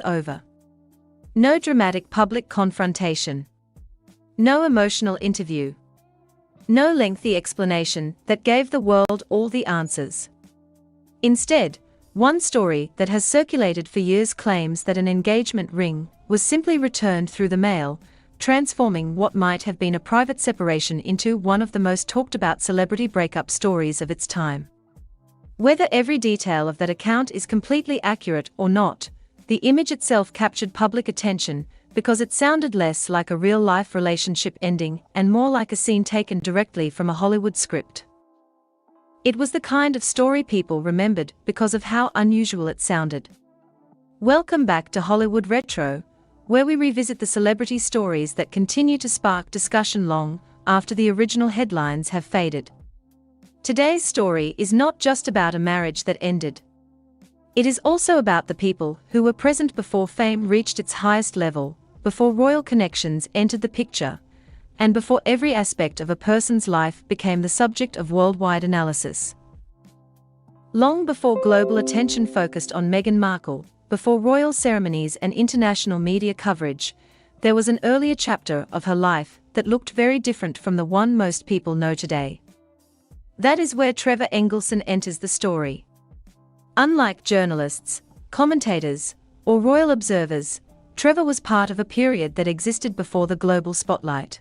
over. No dramatic public confrontation. No emotional interview. No lengthy explanation that gave the world all the answers. Instead, one story that has circulated for years claims that an engagement ring was simply returned through the mail, transforming what might have been a private separation into one of the most talked about celebrity breakup stories of its time. Whether every detail of that account is completely accurate or not, the image itself captured public attention because it sounded less like a real-life relationship ending and more like a scene taken directly from a Hollywood script. It was the kind of story people remembered because of how unusual it sounded. Welcome back to Hollywood Retro, where we revisit the celebrity stories that continue to spark discussion long after the original headlines have faded. Today's story is not just about a marriage that ended. It is also about the people who were present before fame reached its highest level, before royal connections entered the picture, and before every aspect of a person's life became the subject of worldwide analysis. Long before global attention focused on Meghan Markle, before royal ceremonies and international media coverage, there was an earlier chapter of her life that looked very different from the one most people know today. That is where Trevor Engelson enters the story. Unlike journalists, commentators, or royal observers, Trevor was part of a period that existed before the global spotlight.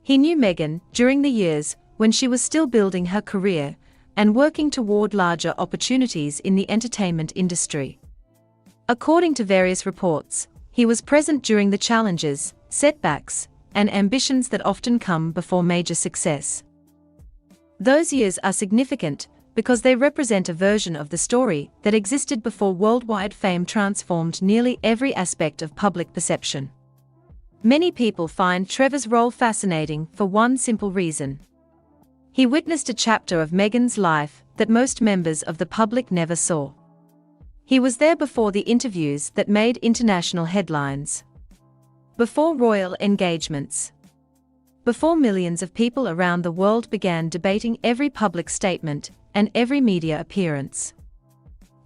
He knew Meghan during the years when she was still building her career and working toward larger opportunities in the entertainment industry. According to various reports, he was present during the challenges, setbacks, and ambitions that often come before major success. Those years are significant because they represent a version of the story that existed before worldwide fame transformed nearly every aspect of public perception. Many people find Trevor's role fascinating for one simple reason. He witnessed a chapter of Meghan's life that most members of the public never saw. He was there before the interviews that made international headlines. Before royal engagements. Before millions of people around the world began debating every public statement and every media appearance.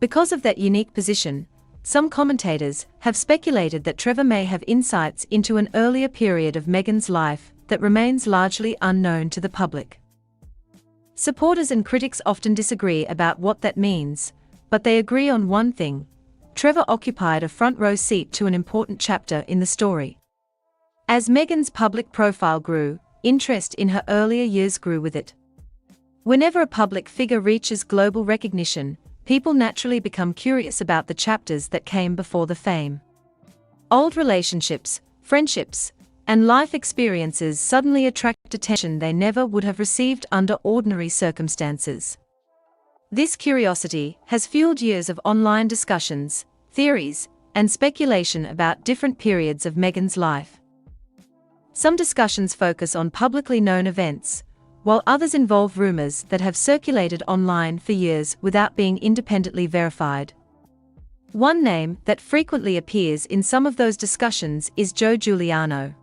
Because of that unique position, some commentators have speculated that Trevor may have insights into an earlier period of Meghan's life that remains largely unknown to the public. Supporters and critics often disagree about what that means, but they agree on one thing: Trevor occupied a front-row seat to an important chapter in the story. As Meghan's public profile grew, interest in her earlier years grew with it. Whenever a public figure reaches global recognition, people naturally become curious about the chapters that came before the fame. Old relationships, friendships, and life experiences suddenly attract attention they never would have received under ordinary circumstances. This curiosity has fueled years of online discussions, theories, and speculation about different periods of Meghan's life. Some discussions focus on publicly known events, while others involve rumors that have circulated online for years without being independently verified. One name that frequently appears in some of those discussions is Joe Giuliano.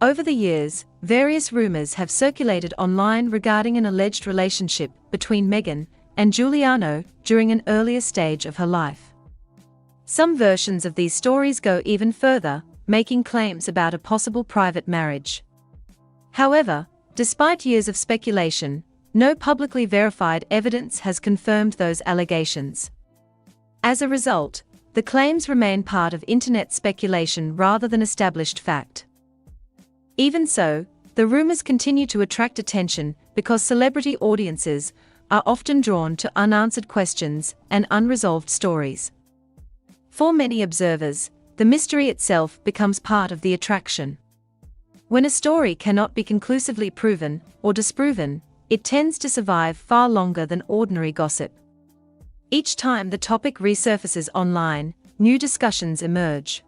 Over the years, various rumors have circulated online regarding an alleged relationship between Meghan and Giuliano during an earlier stage of her life. Some versions of these stories go even further, making claims about a possible private marriage. However, despite years of speculation, no publicly verified evidence has confirmed those allegations. As a result, the claims remain part of internet speculation rather than established fact. Even so, the rumors continue to attract attention because celebrity audiences are often drawn to unanswered questions and unresolved stories. For many observers, the mystery itself becomes part of the attraction. When a story cannot be conclusively proven or disproven, it tends to survive far longer than ordinary gossip. Each time the topic resurfaces online, new discussions emerge.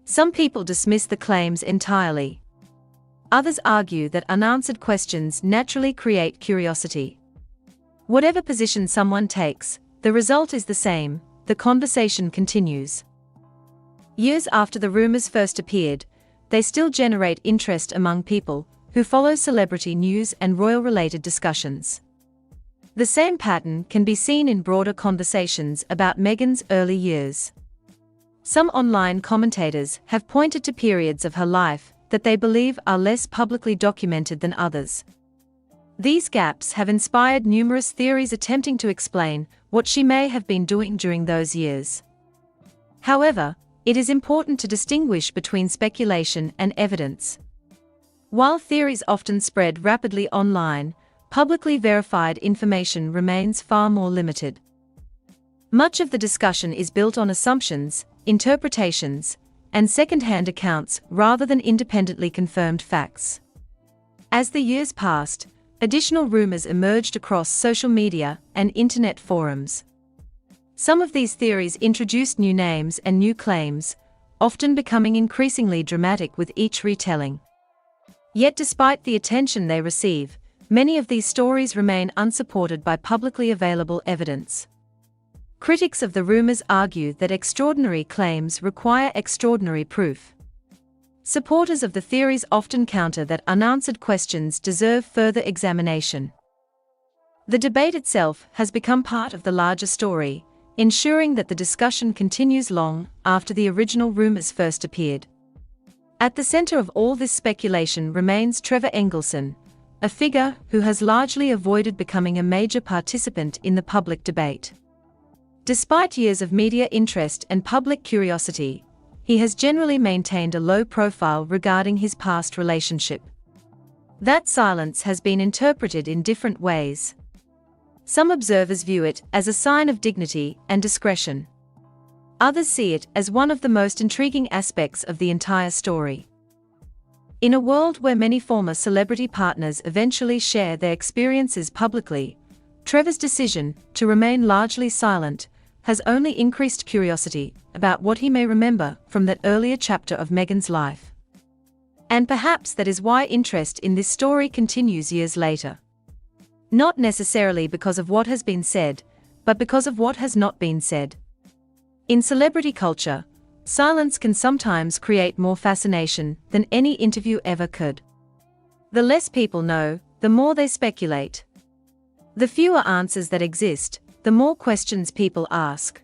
Some people dismiss the claims entirely. Others argue that unanswered questions naturally create curiosity. Whatever position someone takes, the result is the same: the conversation continues. Years after the rumors first appeared, they still generate interest among people who follow celebrity news and royal-related discussions. The same pattern can be seen in broader conversations about Meghan's early years. Some online commentators have pointed to periods of her life that they believe are less publicly documented than others. These gaps have inspired numerous theories attempting to explain what she may have been doing during those years. However, it is important to distinguish between speculation and evidence. While theories often spread rapidly online, publicly verified information remains far more limited. Much of the discussion is built on assumptions, interpretations, and second-hand accounts rather than independently confirmed facts. As the years passed, additional rumors emerged across social media and internet forums. Some of these theories introduced new names and new claims, often becoming increasingly dramatic with each retelling. Yet despite the attention they receive, many of these stories remain unsupported by publicly available evidence. Critics of the rumors argue that extraordinary claims require extraordinary proof. Supporters of the theories often counter that unanswered questions deserve further examination. The debate itself has become part of the larger story, ensuring that the discussion continues long after the original rumors first appeared. At the center of all this speculation remains Trevor Engelson, a figure who has largely avoided becoming a major participant in the public debate. Despite years of media interest and public curiosity, he has generally maintained a low profile regarding his past relationship. That silence has been interpreted in different ways. Some observers view it as a sign of dignity and discretion. Others see it as one of the most intriguing aspects of the entire story. In a world where many former celebrity partners eventually share their experiences publicly, Trevor's decision to remain largely silent has only increased curiosity about what he may remember from that earlier chapter of Meghan's life. And perhaps that is why interest in this story continues years later. Not necessarily because of what has been said, but because of what has not been said. In celebrity culture, silence can sometimes create more fascination than any interview ever could. The less people know, the more they speculate. The fewer answers that exist, the more questions people ask.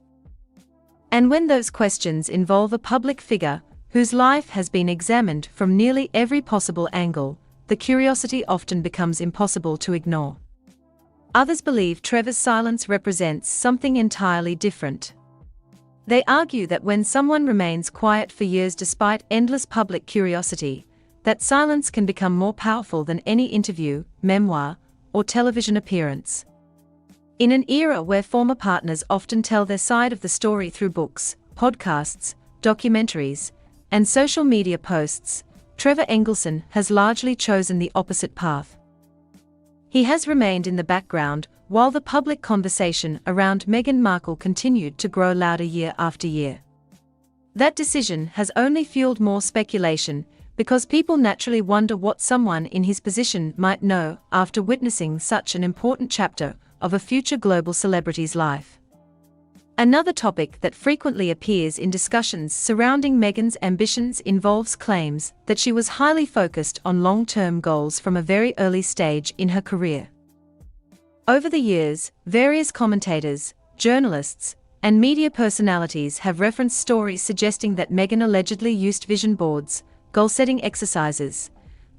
And when those questions involve a public figure whose life has been examined from nearly every possible angle, the curiosity often becomes impossible to ignore. Others believe Trevor's silence represents something entirely different. They argue that when someone remains quiet for years despite endless public curiosity, that silence can become more powerful than any interview, memoir, or television appearance. In an era where former partners often tell their side of the story through books, podcasts, documentaries, and social media posts, Trevor Engelson has largely chosen the opposite path. He has remained in the background while the public conversation around Meghan Markle continued to grow louder year after year. That decision has only fueled more speculation because people naturally wonder what someone in his position might know after witnessing such an important chapter of a future global celebrity's life. Another topic that frequently appears in discussions surrounding Meghan's ambitions involves claims that she was highly focused on long-term goals from a very early stage in her career. Over the years, various commentators, journalists, and media personalities have referenced stories suggesting that Meghan allegedly used vision boards, goal-setting exercises,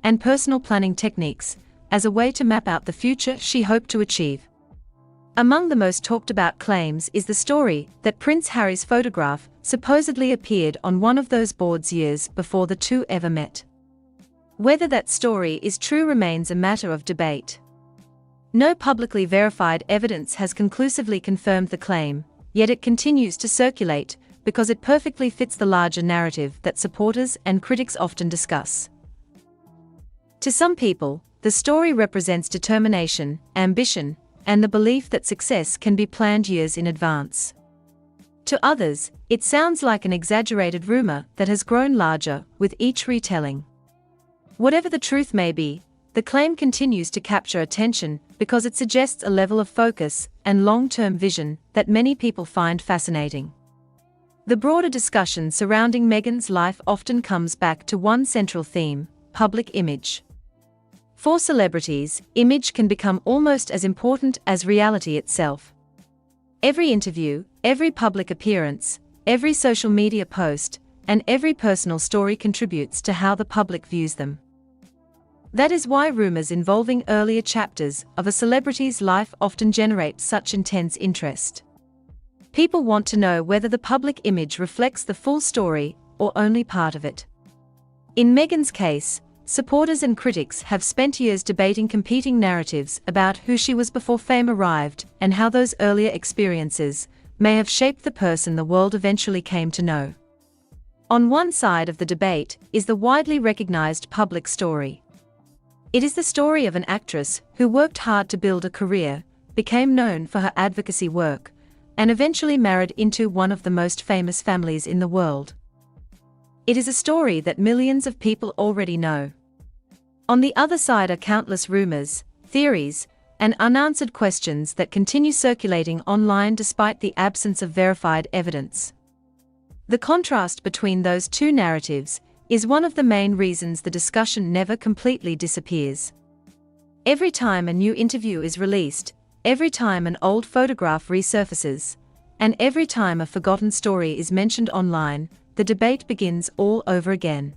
and personal planning techniques as a way to map out the future she hoped to achieve. Among the most talked about claims is the story that Prince Harry's photograph supposedly appeared on one of those boards years before the two ever met. Whether that story is true remains a matter of debate. No publicly verified evidence has conclusively confirmed the claim, yet it continues to circulate because it perfectly fits the larger narrative that supporters and critics often discuss. To some people, the story represents determination, ambition, and the belief that success can be planned years in advance. To others, it sounds like an exaggerated rumor that has grown larger with each retelling. Whatever the truth may be, the claim continues to capture attention because it suggests a level of focus and long-term vision that many people find fascinating. The broader discussion surrounding Meghan's life often comes back to one central theme: public image. For celebrities, image can become almost as important as reality itself. Every interview, every public appearance, every social media post, and every personal story contributes to how the public views them. That is why rumors involving earlier chapters of a celebrity's life often generate such intense interest. People want to know whether the public image reflects the full story or only part of it. In Meghan's case, supporters and critics have spent years debating competing narratives about who she was before fame arrived and how those earlier experiences may have shaped the person the world eventually came to know. On one side of the debate is the widely recognized public story. It is the story of an actress who worked hard to build a career, became known for her advocacy work, and eventually married into one of the most famous families in the world. It is a story that millions of people already know. On the other side are countless rumors, theories, and unanswered questions that continue circulating online despite the absence of verified evidence. The contrast between those two narratives is one of the main reasons the discussion never completely disappears. Every time a new interview is released, every time an old photograph resurfaces, and every time a forgotten story is mentioned online, the debate begins all over again.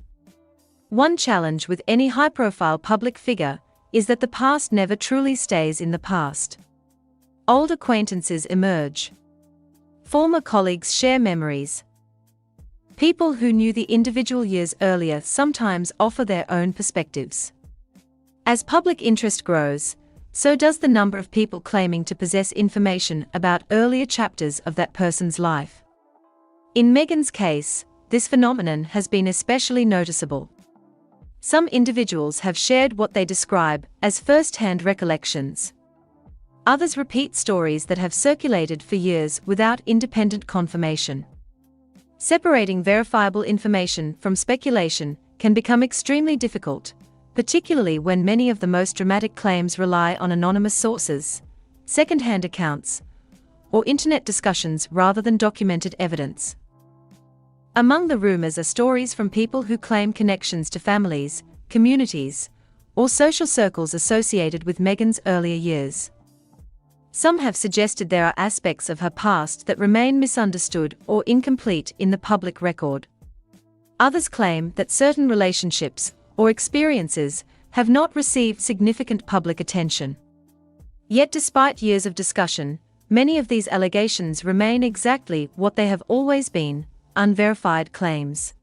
One challenge with any high-profile public figure is that the past never truly stays in the past. Old acquaintances emerge. Former colleagues share memories. People who knew the individual years earlier sometimes offer their own perspectives. As public interest grows, so does the number of people claiming to possess information about earlier chapters of that person's life. In Meghan's case, this phenomenon has been especially noticeable. Some individuals have shared what they describe as first-hand recollections. Others repeat stories that have circulated for years without independent confirmation. Separating verifiable information from speculation can become extremely difficult, particularly when many of the most dramatic claims rely on anonymous sources, second-hand accounts, or internet discussions rather than documented evidence. Among the rumors are stories from people who claim connections to families, communities, or social circles associated with Meghan's earlier years. Some have suggested there are aspects of her past that remain misunderstood or incomplete in the public record. Others claim that certain relationships or experiences have not received significant public attention. Yet despite years of discussion, many of these allegations remain exactly what they have always been: unverified claims.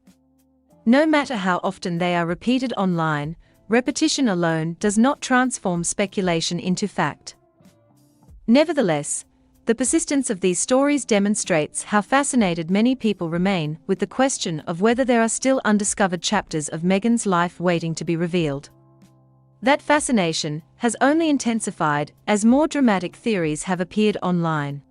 No matter how often they are repeated online, repetition alone does not transform speculation into fact. Nevertheless, the persistence of these stories demonstrates how fascinated many people remain with the question of whether there are still undiscovered chapters of Meghan's life waiting to be revealed. That fascination has only intensified as more dramatic theories have appeared online.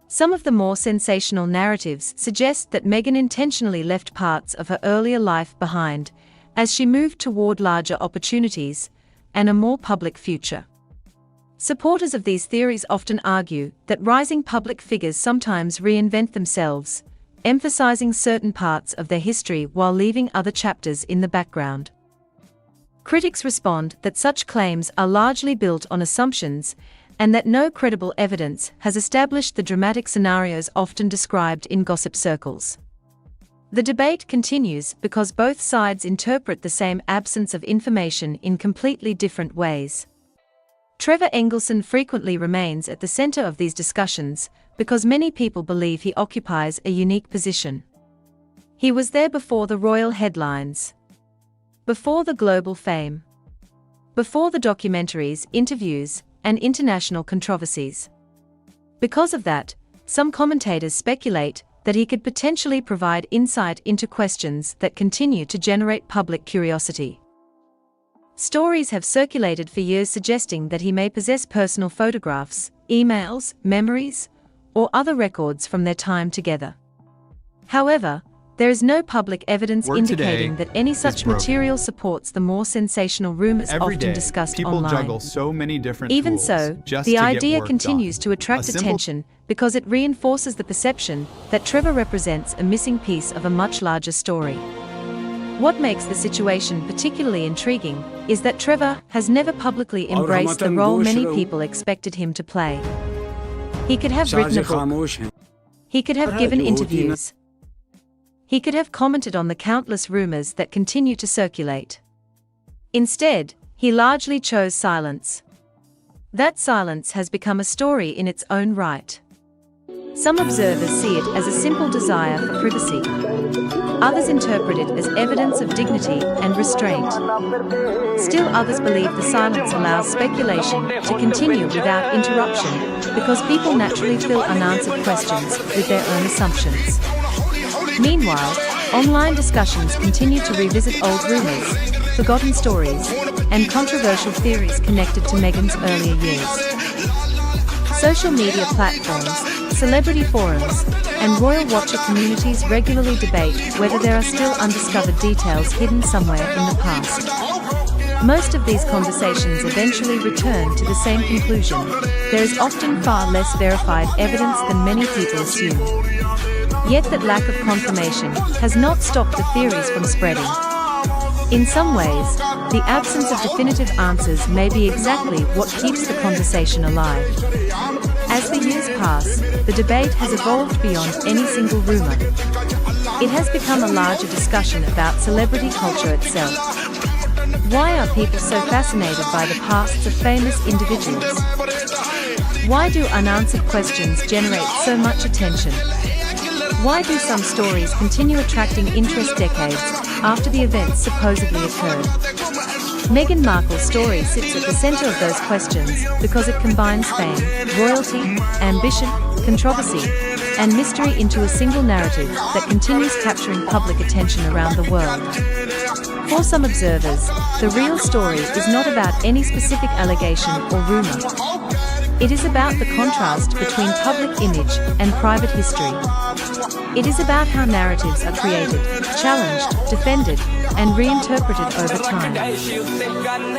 Some of the more sensational narratives suggest that Meghan intentionally left parts of her earlier life behind as she moved toward larger opportunities and a more public future. Supporters of these theories often argue that rising public figures sometimes reinvent themselves, emphasizing certain parts of their history while leaving other chapters in the background. Critics respond that such claims are largely built on assumptions and that no credible evidence has established the dramatic scenarios often described in gossip circles. The debate continues because both sides interpret the same absence of information in completely different ways. Trevor Engelson frequently remains at the center of these discussions because many people believe he occupies a unique position. He was there before the royal headlines, before the global fame, before the documentaries, interviews, and international controversies. Because of that, some commentators speculate that he could potentially provide insight into questions that continue to generate public curiosity. Stories have circulated for years suggesting that he may possess personal photographs, emails, memories, or other records from their time together. However, there is no public evidence indicating that any such material supports the more sensational rumors often discussed online. Juggle so many different Even tools so, just the to get idea work continues done. to attract attention because it reinforces the perception that Trevor represents a missing piece of a much larger story. What makes the situation particularly intriguing is that Trevor has never publicly embraced the role many people expected him to play. He could have written a book. He could have given interviews. he could have commented on the countless rumors that continue to circulate. Instead, he largely chose silence. That silence has become a story in its own right. Some observers see it as a simple desire for privacy. Others interpret it as evidence of dignity and restraint. Still others believe the silence allows speculation to continue without interruption, because people naturally fill unanswered questions with their own assumptions. Meanwhile, online discussions continue to revisit old rumors, forgotten stories, and controversial theories connected to Meghan's earlier years. Social media platforms, celebrity forums, and royal watcher communities regularly debate whether there are still undiscovered details hidden somewhere in the past. Most of these conversations eventually return to the same conclusion: there is often far less verified evidence than many people assume. Yet that lack of confirmation has not stopped the theories from spreading. In some ways, the absence of definitive answers may be exactly what keeps the conversation alive. As the years pass, the debate has evolved beyond any single rumor. It has become a larger discussion about celebrity culture itself. Why are people so fascinated by the pasts of famous individuals? Why do unanswered questions generate so much attention? Why do some stories continue attracting interest decades after the events supposedly occurred? Meghan Markle's story sits at the center of those questions because it combines fame, royalty, ambition, controversy, and mystery into a single narrative that continues capturing public attention around the world. For some observers, the real story is not about any specific allegation or rumor. It is about the contrast between public image and private history. It is about how narratives are created, challenged, defended, and reinterpreted over time.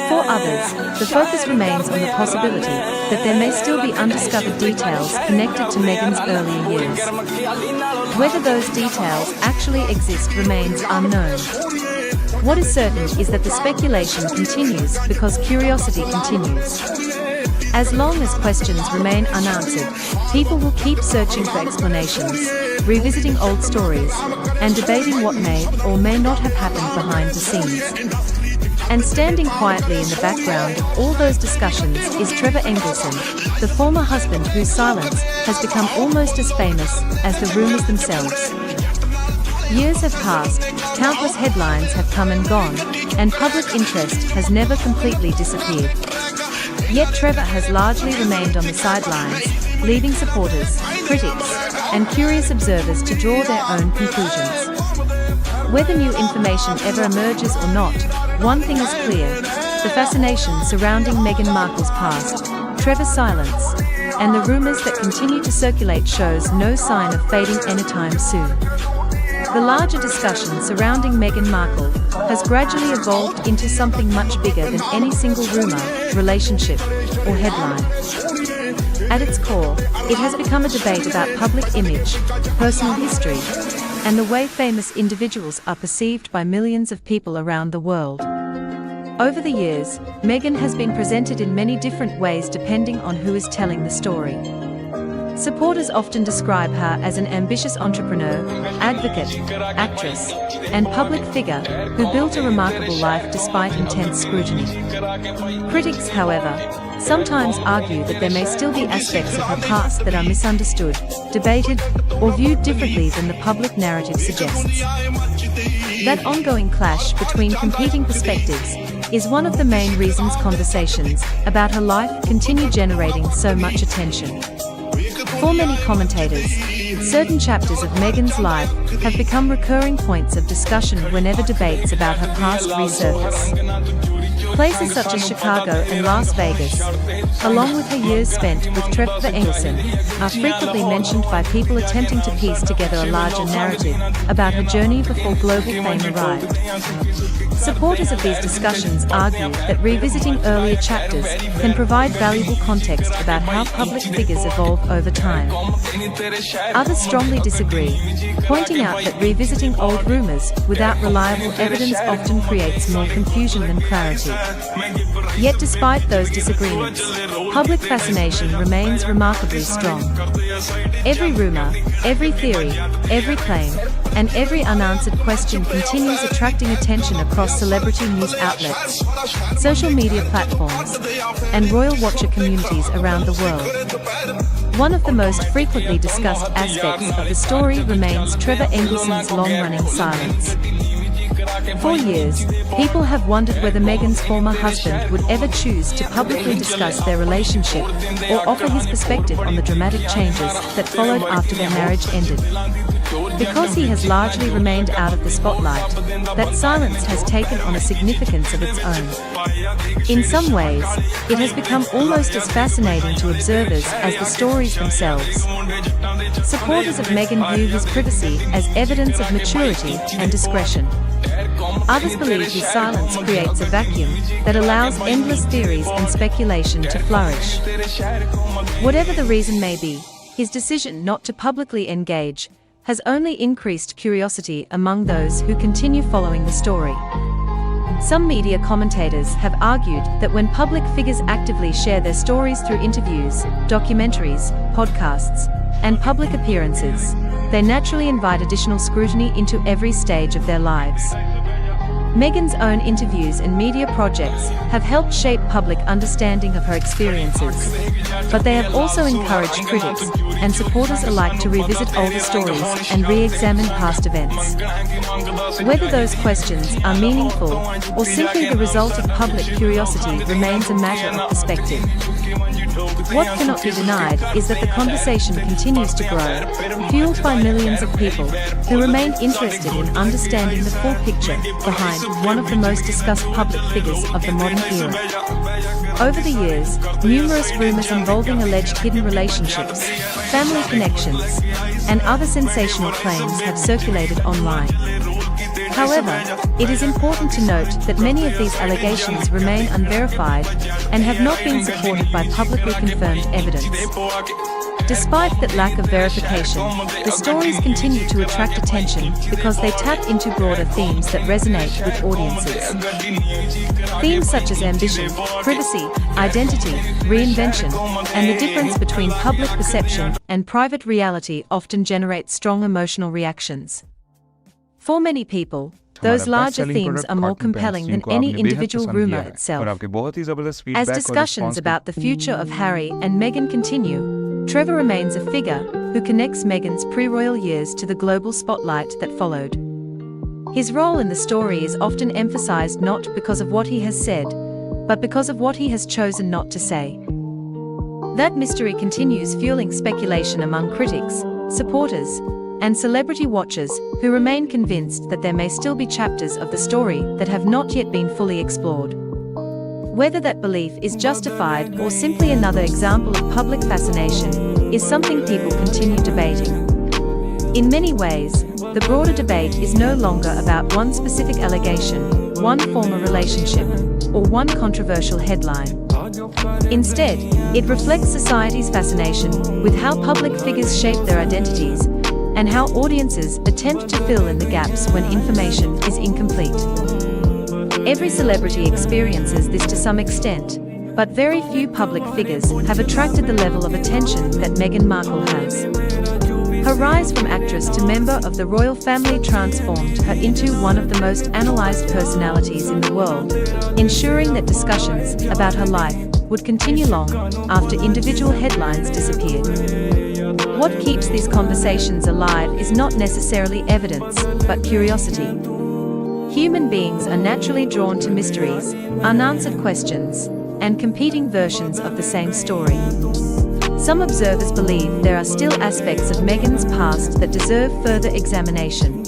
For others, the focus remains on the possibility that there may still be undiscovered details connected to Meghan's earlier years. Whether those details actually exist remains unknown. What is certain is that the speculation continues because curiosity continues. As long as questions remain unanswered, people will keep searching for explanations, revisiting old stories, and debating what may or may not have happened behind the scenes. And standing quietly in the background of all those discussions is Trevor Engelson, the former husband whose silence has become almost as famous as the rumors themselves. Years have passed, countless headlines have come and gone, and public interest has never completely disappeared. Yet Trevor has largely remained on the sidelines, leaving supporters, critics, and curious observers to draw their own conclusions. Whether new information ever emerges or not, one thing is clear: the fascination surrounding Meghan Markle's past, Trevor's silence, and the rumors that continue to circulate shows no sign of fading anytime soon. The larger discussion surrounding Meghan Markle has gradually evolved into something much bigger than any single rumor, relationship, or headline. At its core, it has become a debate about public image, personal history, and the way famous individuals are perceived by millions of people around the world. Over the years, Meghan has been presented in many different ways depending on who is telling the story. Supporters often describe her as an ambitious entrepreneur, advocate, actress, and public figure who built a remarkable life despite intense scrutiny. Critics, however, sometimes argue that there may still be aspects of her past that are misunderstood, debated, or viewed differently than the public narrative suggests. That ongoing clash between competing perspectives is one of the main reasons conversations about her life continue generating so much attention. For many commentators, certain chapters of Meghan's life have become recurring points of discussion whenever debates about her past resurface. Places such as Chicago and Las Vegas, along with her years spent with Trevor Engelson, are frequently mentioned by people attempting to piece together a larger narrative about her journey before global fame arrived. Supporters of these discussions argue that revisiting earlier chapters can provide valuable context about how public figures evolve over time. Others strongly disagree, pointing out that revisiting old rumors without reliable evidence often creates more confusion than clarity. Yet despite those disagreements, public fascination remains remarkably strong. Every rumor, every theory, every claim and every unanswered question continues attracting attention across celebrity news outlets, social media platforms, and royal watcher communities around the world. One of the most frequently discussed aspects of the story remains Trevor Engelson's long-running silence. For years, people have wondered whether Meghan's former husband would ever choose to publicly discuss their relationship or offer his perspective on the dramatic changes that followed after their marriage ended. Because he has largely remained out of the spotlight, that silence has taken on a significance of its own. In some ways, it has become almost as fascinating to observers as the stories themselves. Supporters of Meghan view his privacy as evidence of maturity and discretion. Others believe his silence creates a vacuum that allows endless theories and speculation to flourish. Whatever the reason may be, his decision not to publicly engage has only increased curiosity among those who continue following the story. Some media commentators have argued that when public figures actively share their stories through interviews, documentaries, podcasts, and public appearances, they naturally invite additional scrutiny into every stage of their lives. Meghan's own interviews and media projects have helped shape public understanding of her experiences, but they have also encouraged critics and supporters alike to revisit older stories and re-examine past events. Whether those questions are meaningful or simply the result of public curiosity remains a matter of perspective. What cannot be denied is that the conversation continues to grow, fueled by millions of people who remain interested in understanding the full picture behind one of the most discussed public figures of the modern era. Over the years, numerous rumors involving alleged hidden relationships, family connections, and other sensational claims have circulated online. However, it is important to note that many of these allegations remain unverified and have not been supported by publicly confirmed evidence. Despite that lack of verification, the stories continue to attract attention because they tap into broader themes that resonate with audiences. Themes such as ambition, privacy, identity, reinvention, and the difference between public perception and private reality often generate strong emotional reactions. For many people, those larger themes are more compelling than any individual rumor itself. As discussions about the future of Harry and Meghan continue, Trevor remains a figure who connects Meghan's pre-royal years to the global spotlight that followed. His role in the story is often emphasized not because of what he has said, but because of what he has chosen not to say. That mystery continues fueling speculation among critics, supporters, and celebrity watchers who remain convinced that there may still be chapters of the story that have not yet been fully explored. Whether that belief is justified or simply another example of public fascination is something people continue debating. In many ways, the broader debate is no longer about one specific allegation, one former relationship, or one controversial headline. Instead, it reflects society's fascination with how public figures shape their identities and how audiences attempt to fill in the gaps when information is incomplete. Every celebrity experiences this to some extent, but very few public figures have attracted the level of attention that Meghan Markle has. Her rise from actress to member of the royal family transformed her into one of the most analysed personalities in the world, ensuring that discussions about her life would continue long after individual headlines disappeared. What keeps these conversations alive is not necessarily evidence, but curiosity. Human beings are naturally drawn to mysteries, unanswered questions, and competing versions of the same story. Some observers believe there are still aspects of Meghan's past that deserve further examination.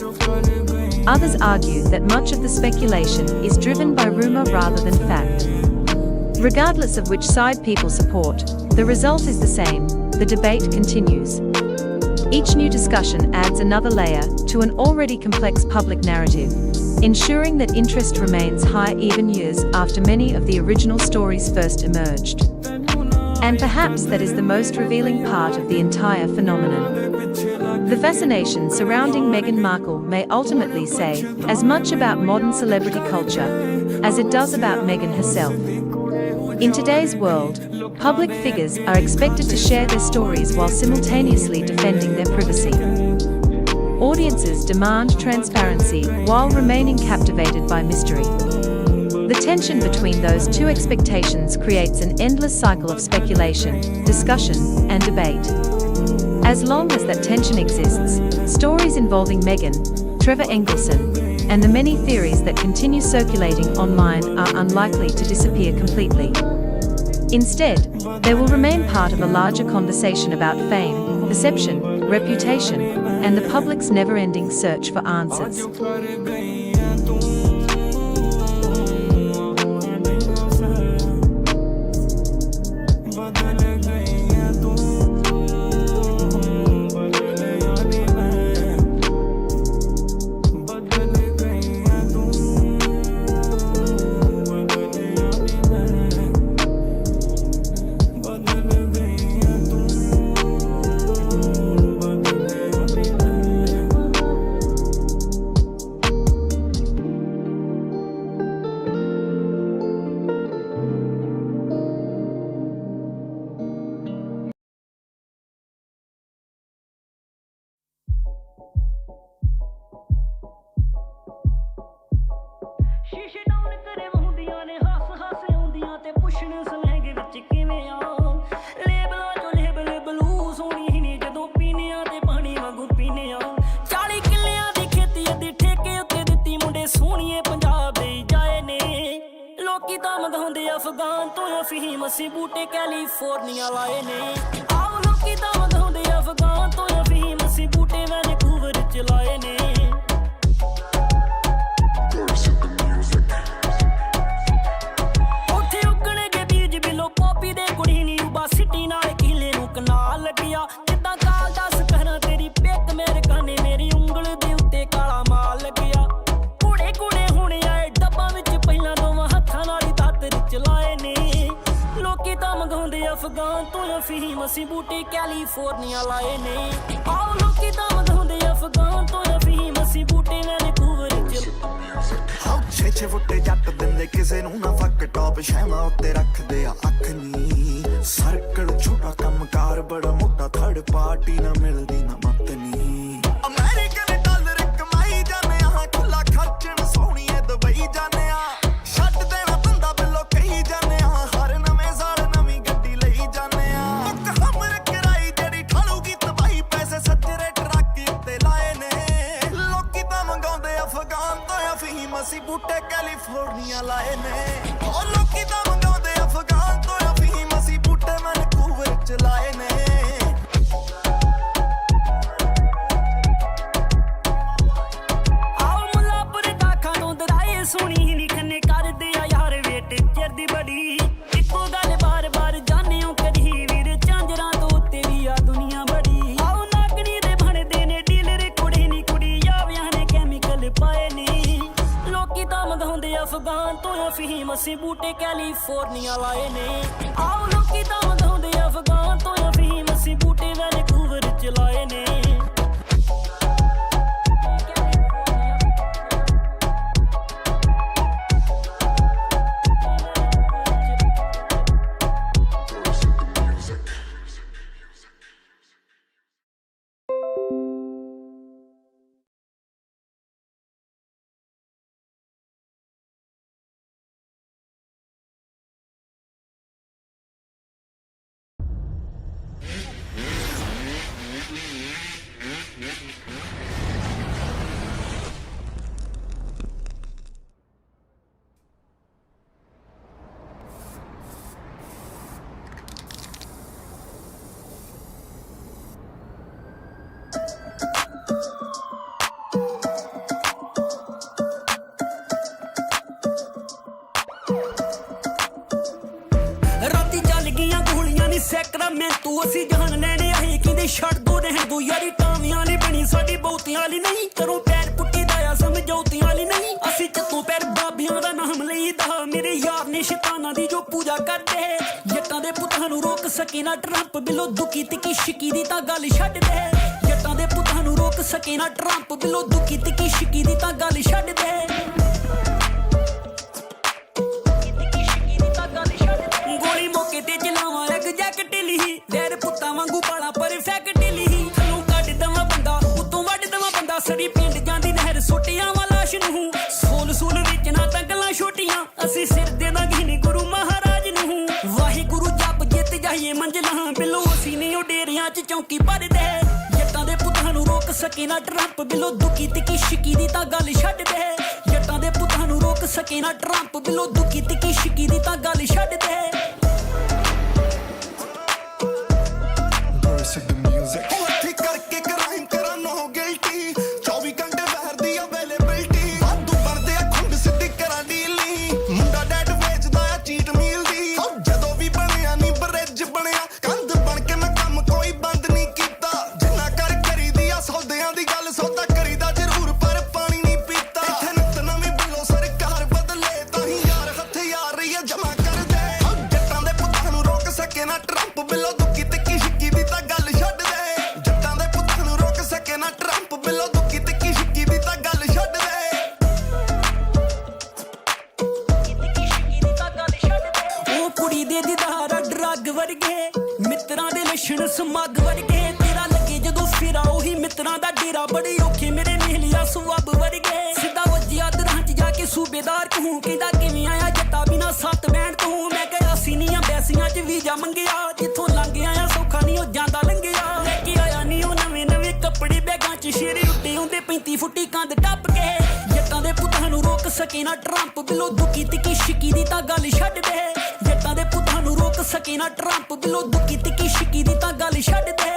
Others argue that much of the speculation is driven by rumor rather than fact. Regardless of which side people support, the result is the same: the debate continues. Each new discussion adds another layer to an already complex public narrative, ensuring that interest remains high even years after many of the original stories first emerged. And perhaps that is the most revealing part of the entire phenomenon. The fascination surrounding Meghan Markle may ultimately say as much about modern celebrity culture as it does about Meghan herself. In today's world, public figures are expected to share their stories while simultaneously defending their privacy. Audiences demand transparency while remaining captivated by mystery. The tension between those two expectations creates an endless cycle of speculation, discussion, and debate. As long as that tension exists, stories involving Meghan, Trevor Engelson, and the many theories that continue circulating online are unlikely to disappear completely. Instead, they will remain part of a larger conversation about fame, perception, reputation, and the public's never-ending search for answers. Afghan ਤੋਂ ਅਫੀਮ ਅਸੀਂ ਬੂਟੇ California ਲਾਏ ਨੇ ਆਓ ਲੋਕੀ ਤਾਂ ਵਧਾਉਂਦੇ ਅਫਗਾਨ ਤੋਂ ਅਫੀਮ ਅਸੀਂ ਬੂਟੇ ਵੈਨਕੂਵਰ ਚ ਲਾਏ ਨੇ ਉੱਥੇ ਉੱਗਣਗੇ ਬੀਜ ਬਿਲੋ ਪੋਪੀ ਦੇ ਕੁੜੀ ਨੀ ਉਬਾ ਸਿਟੀ ਨਾਲ ਕਿਲੇ ਨੂੰ ਕਨਾਲ ਲੱਗਿਆ ਜਿੱਦਾਂ ਕਾਲ ਦੱਸ ਕਰਾਂ ਤੇਰੀ ਪਿੱਕ ਮੇਰੇ ਕਾਨੇ ਮੇਰੀ ਉਂਗਲ ਦੇ ਉੱਤੇ ਕਾਲਾ ਮਾਲ ਲੱਗਿਆ ਕੁੜੇ ਕੁੜੇ ਹੁਣ ਆਏ ਡੱਬਾਂ ਵਿੱਚ ਪਹਿਲਾਂ ਦੋਵਾਂ ਹੱਥਾਂ ਨਾਲ ਹੀ ਦਾਤਰ ਚਲਾਏ ਨੇ ਲੋਕੀ ਤਾਂ ਮੰਗਾਉਂਦੇ ਅਫਗਾਨ ਤੋਂ ਅਫੀਮ ਅਸੀਂ ਬੂਟੇ ਕੈਲੀਫੋਰਨੀਆ ਲਾਏ ਨੇ ਆਓ ਲੋਕੀ ਤਾਂ ਮੰਗਾਉਂਦੇ ਅਫਗਾਨ ਤੋਂ ਅਫੀਮ ਅਸੀਂ ਬੂਟੇ ਵੈਨਕੂਵਰ ਚ ਛੇ ਫੁੱਟੇ ਜੱਟ ਦਿੰਦੇ ਕਿਸੇ ਨੂੰ ਨਾ ਫੱਕ ਟੌਪ ਸ਼ੈਮਾ ਉੱਤੇ ਰੱਖਦੇ ਆ ਅੱਖ ਨੀ ਸਰਕਲ ਛੋਟਾ ਕੰਮਕਾਰ ਬੜਾ ਮੋਟਾ ਥਰਡ ਪਾਰਟੀ ਨਾ ਮਿਲਦੀ ਨਾ ਮੱਤ ਨੀ ਅਮਰੀਕਨ ਡਾਲਰ ਕਮਾਈ ਜਾਂਦੇ ਆ ਖੁੱਲਾ ਖਰਚਣ ਸੋਹਣੀਏ ਦੁਬਈ ਜਾਂਦੇ ਆ ਛੱਡ ਦੇਣਾ ਬੰਦਾ ਬਿੱਲੋ ਕਹੀ ਜਾਂਦੇ ਆ ਹਰ ਨਵੇਂ ਸਾਲ ਨਵੀਂ ਗੱਡੀ ਲਈ ਜਾਂਦੇ ਆ ਮੁੱਕ ਹਮਰ ਕਰਾਈ ਜਿਹੜੀ ਠਾਲੂਗੀ ਤਬਾਹੀ ਪੈਸੇ ਸੱਜਰੇ ਟਰੱਕ ਉੱਤੇ ਲਾਏ ਨੇ ਲੋਕੀ ਤਾਂ ਮੰਗਾਉਂਦੇ ਅਫਗਾਨ ਤੋਂ ਅਫੀਮ ਅਸੀਂ ਬੂਟੇ ਕੈਲੀਫੋਰਨੀਆ ਲਾਏ ਨੇ ਉਹ ਲੋਕੀ ਤਾਂ ਮੰਗਾਉਂਦੇ ਅਫਗਾਨ ਤੋਂ ਅਫੀਮ ਅਸੀਂ ਬੂਟੇ ਵੈਨਕੂਵਰ ਚ ਲਾਏ ਨੇ ਆਓ ਮੁੱਲਾਪੁਰ ਦਾਖਾਂ ਤੋਂ ਦਰਾਏ ਸੁਣੀ ਨੀ ਖੰਨੇ ਕਰਦੇ ਆ ਯਾਰ ਵੇਟ ਚਿਰਦੀ ਬੜੀ ਇੱਕੋ ਗੱਲ ਬਾਰ-ਬਾਰ ਜਾਣਿਓ ਕਦੀ ਵੀਰ ਝਾਂਜਰਾਂ ਤੋਂ ਉੱਤੇ ਵੀ ਆ ਦੁਨੀਆ ਬੜੀ ਆਓ ਨਾਗਣੀ ਦੇ ਬਣਦੇ ਨੇ ਡੀਲਰ ਕੁੜੀ ਨੀ ਕੁੜੀ ਆਵਿਆਂ ਨੇ ਕੈਮੀਕਲ ਪਾਏ ਨੇ ਲੋਕੀ ਤਾਂ ਮੰਗਾਉਂਦੇ ਅਫਗਾਨ ਤੋਂ ਅਫੀਮ ਅਸੀਂ ਬੂਟੇ ਕੈਲੀਫੋਰਨੀਆ ਲਾਏ ਨੇ ਆਓ ਲੋਕੀ ਤਾਂ ਮੰਗਾਉਂਦੇ ਅਫਗਾਨ ਤੋਂ ਅਫੀਮ ਅਸੀਂ ਬੂਟੇ ਵੈਨਕੂਵਰ ਚ ਲਾਏ ਨੇ ਰਾਤੀ ਚੱਲ ਗਈਆਂ ਗੋਲੀਆਂ ਨੀ ਸੈਕਰਾਮੈਂਟੋ ਅਸੀਂ ਜਾਨ ਲੈਣੇ ਆਏ ਕਹਿੰਦੇ ਛੱਡ ਦੋ ਰਹਿਣ ਦੋ ਯਾਰੀ ਟਾਵੀਆਂ ਨੀ ਬਣੀ ਸਾਡੀ ਬਹੁਤੀਆਂ ਲਈ ਨਹੀਂ ਕਰੋ ਪੈਰ ਪੁੱਟੀ ਦਾ ਆ ਸਮਝੌਤੀਆਂ ਲਈ ਨਹੀਂ ਅਸੀਂ ਚੱਤੋਂ ਪੈਰ ਬਾਬਿਆਂ ਦਾ ਨਾਮ ਲਈਦਾ ਮੇਰੇ ਯਾਰ ਨੇ ਸ਼ੈਤਾਨਾਂ ਦੀ ਜੋ ਪੂਜਾ ਕਰਦੇ ਜੱਟਾਂ ਦੇ ਪੁੱਤਾਂ ਨੂੰ ਰੋਕ ਸਕੇ ਨਾ ਟਰੰਪ ਬਿਲੋ ਦੁਖੀ ਤਿੱਕੀ ਸ਼ਿਕੀ ਦੀ ਤਾਂ ਗੱਲ ਛੱਡ ਦੇ ਜੱਟਾਂ ਦੇ ਪੁੱਤਾਂ ਨੂੰ ਰੋਕ ਸਕੇ ਨਾ ਟਰੰਪ ਬਿਲੋ ਦੁਖੀ ਤਿੱਕੀ ਸ਼ਿਕੀ ਦੀ ਤਾਂ ਗੱਲ ਛੱਡ ਦੇ ਗੋਲੀ ਮੌਕੇ ਤੇ ਚਲਾਵਾਂ ਇੱਕ ਜੈਕਟ ਲਈ ਤੇਰੇ ਪੁੱਤਾਂ ਵਾਂਗੂ ਪਾਲਾ ਪਰਫੈਕਟ ਲਈ ਥੱਲੋਂ ਕੱਢ ਦਵਾਂ ਬੰਦਾ ਉੱਤੋਂ ਵੱਢ ਦਵਾਂ ਬੰਦਾ ਅਸੀਂ ਸਿਰ ਦੇ ਦਾਂਗੇ ਨੀ ਗੁਰੂ ਮਹਾਰਾਜ ਨੂੰ ਵਾਹਿਗੁਰੂ ਜਪ ਜਿੱਤ ਜਾਈਏ ਮੰਜ਼ਲਾਂ ਬਿੱਲੋ ਅਸੀਂ ਨੀ ਉਹ ਡੇਰਿਆਂ 'ਚ ਚੌਂਕੀ ਭਰਦੇ ਜੱਟਾਂ ਦੇ ਪੁੱਤਾਂ ਨੂੰ ਰੋਕ ਸਕੇ ਨਾ ਟਰੰਪ ਬਿੱਲੋ ਦੁੱਕੀ ਤਿੱਕੀ ਸ਼ਿੱਕੀ ਦੀ ਤਾਂ ਗੱਲ ਛੱਡ ਦੇ ਜੱਟਾਂ ਦੇ ਪੁੱਤਾਂ ਨੂੰ ਰੋਕ ਸਕੇ ਨਾ ਟਰੰਪ ਬਿੱਲੋ ਦੁੱਕੀ ਤਿੱਕੀ ਸ਼ਿੱਕੀ ਦੀ ਤਾਂ ਗੱਲ ਛੱਡ ਦੇ ਉੱਥੇ ਕਰਕੇ ਕਰਾਈਮ ਕਰਾਂ ਨੋ ਗਿਲਟੀ 24 ਘੰਟੇ ਬਾਹਰ ਦੀ ਅਵੇਲੇਬਿਲਟੀ ਵਾਧੂ ਬਣਦੇ ਆ ਖੁੰਡ ਸਿੱਧੀ ਕਰਾਂ ਡੀਲੀ ਮੁੰਡਾ ਡੈਡ ਵੇਚਦਾ ਆ ਚੀਟ ਮੀਲ ਦੀ ਜਦੋਂ ਵੀ ਬਣਿਆ ਨੀ ਬ੍ਰਿਜ ਬਣਿਆ ਕੰਧ ਬਣ ਕੇ ਮੈਂ ਕੰਮ ਕੋਈ ਬੰਦ ਨਹੀਂ ਕੀਤਾ ਜਿੰਨਾ ਕਰ ਕਰੀਦੀ ਆ ਸੌਦਿਆਂ ਦੀ ਗੱਲ ਸੌਦਾ ਕਰੀਦਾ ਜ਼ਰੂਰ ਪਰ ਪਾਣੀ ਨਹੀਂ ਪੀਤਾ ਇੱਥੇ ਨਿੱਤ ਨਵੀਂ ਬਿੱਲੋ ਸਰਕਾਰ ਬਦਲੇ ਤਾਂ ਹੀ ਯਾਰ ਹਥਿਆਰ ਰਹੀ ਆ ਜਮਾ ਕਰਦੇ ਜੱਟਾਂ ਦੇ ਪੁੱਤਾਂ ਨੂੰ ਰੋਕ ਸਕੇ ਨਾ ਟਰੰਪ ਬਿੱਲੋ ਦੁੱਕੀ ਤਿੱਕੀ ਸ਼ਿੱਕੀ ਦੀ ਤਾਂ ਗੱਲ ਛੱਡ ਦੇ ਜੱਟਾਂ ਦੇ ਪੁੱਤਾਂ ਨੂੰ ਰੋਕ ਸਕੇ ਨਾ ਟਰੰਪ ਬਿੱਲੋ ਦੁੱਕੀ ਤਿੱਕੀ ਸ਼ਿੱਕੀ ਦੀ ਤਾਂ ਗੱਲ ਛੱਡ ਦੇ ਉਹ ਕੁੜੀ ਦੇ ਦੀਦਾਰ ਡਰੱਗ ਵਰਗੇ ਮਿੱਤਰਾਂ ਦੇ ਲੱਛਣ ਸਮੱਗ ਵਰਗੇ ਤੇਰਾ ਲੱਗੇ ਜਦੋਂ ਫੇਰਾ ਉਹੀ ਮਿੱਤਰਾਂ ਦਾ ਡੇਰਾ ਬੜੇ ਔਖੇ ਮੇਰੇ ਮਹਿਲੀਆ ਸੁਆਬ ਵਰਗੇ ਸਿੱਧਾ ਵੱਜਿਆ ਦਰਾਂ 'ਚ ਜਾ ਕੇ ਸੂਬੇਦਾਰ ਕਹੂੰ ਕਹਿੰਦਾ ਕਿਵੇਂ ਆਇਆ ਜੱਟਾ ਬਿਨਾ ਸੱਤ ਬੈਂਡ ਤੋਂ ਮੈਂ ਕਿਹਾ ਸੀਨੀਆਂ ਬੈਸੀਆਂ 'ਚ ਵੀਜ਼ਾ ਮੰਗਿਆ ਜਿੱਥੋਂ ਲੰਘ ਆਇਆ ਸੌਖਾ ਨਹੀਂ ਉਹ ਜਾਂਦਾ ਲੰਘਿਆ ਲੈ ਕੇ ਆਇਆ ਨਹੀਂ ਉਹ ਨਵੇਂ ਨਵੇਂ ਕੱਪੜੇ ਬੈਗਾਂ 'ਚ ਸ਼ੇਰੇ ਉੱਤੇ ਹੁੰਦੇ 35 ਫੁੱਟੀ ਕੰਧ ਟੱਪ ਕੇ ਜੱਟਾਂ ਦੇ ਪੁੱਤਾਂ ਨੂੰ ਰੋਕ ਸਕੇ ਨਾ ਟਰੰਪ ਬਿੱਲੋ ਦੁੱਕੀ ਤਿੱਕੀ ਸ਼ਿੱਕੀ ਦੀ ਤਾਂ ਗੱਲ ਛੱਡ ਦੇ ਜੱਟਾਂ ਦੇ ਪੁੱਤਾਂ ਨੂੰ ਰੋਕ ਸਕੇ ਨਾ ਟਰੰਪ ਬਿੱਲੋ ਦੁੱਕੀ ਤਿੱਕੀ ਸ਼ਿੱਕੀ ਦੀ ਤਾਂ ਗੱਲ ਛੱਡ ਦੇ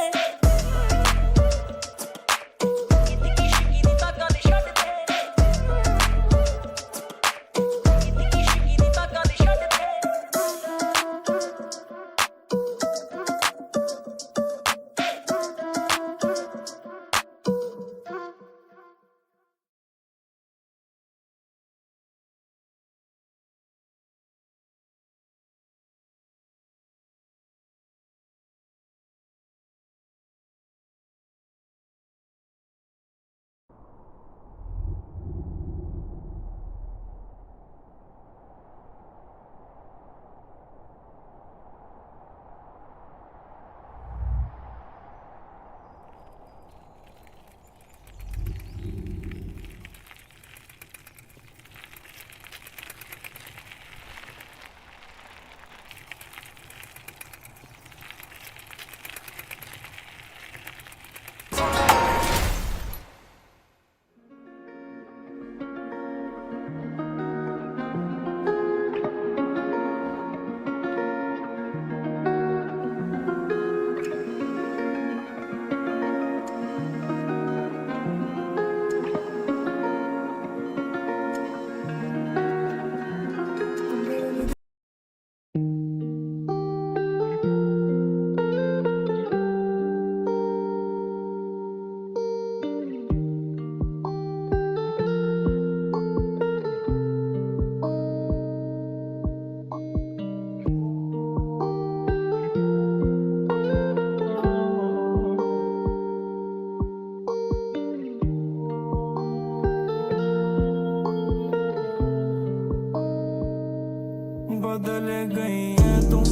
बदल गई है तुम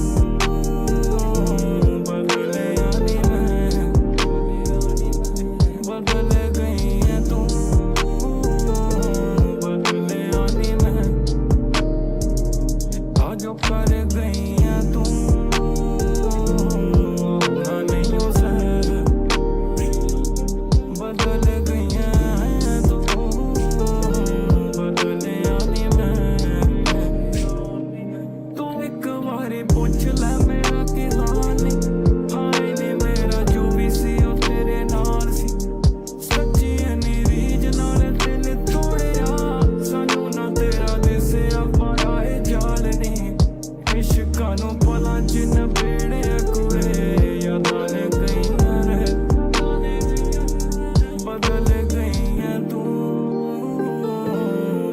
बदले यानी मैं बदल गई है तुम बदले यानी मैं आज कर गई है तुम अपना नहीं हो सह बदल गई है तुम बदले यानी मैं तू एक बारी पूछ ले मेरा की हाल हाय ने मेरा जो भी सी ओ तेरे नाल सी सच्ची नी रीज नाल दिल तोड़िया सानू ना तेरा दिसिया पर आए जाल नी इश्कां नू भला जिन बेड़े कुड़े यादां ने गईयां रह बदल गई है तू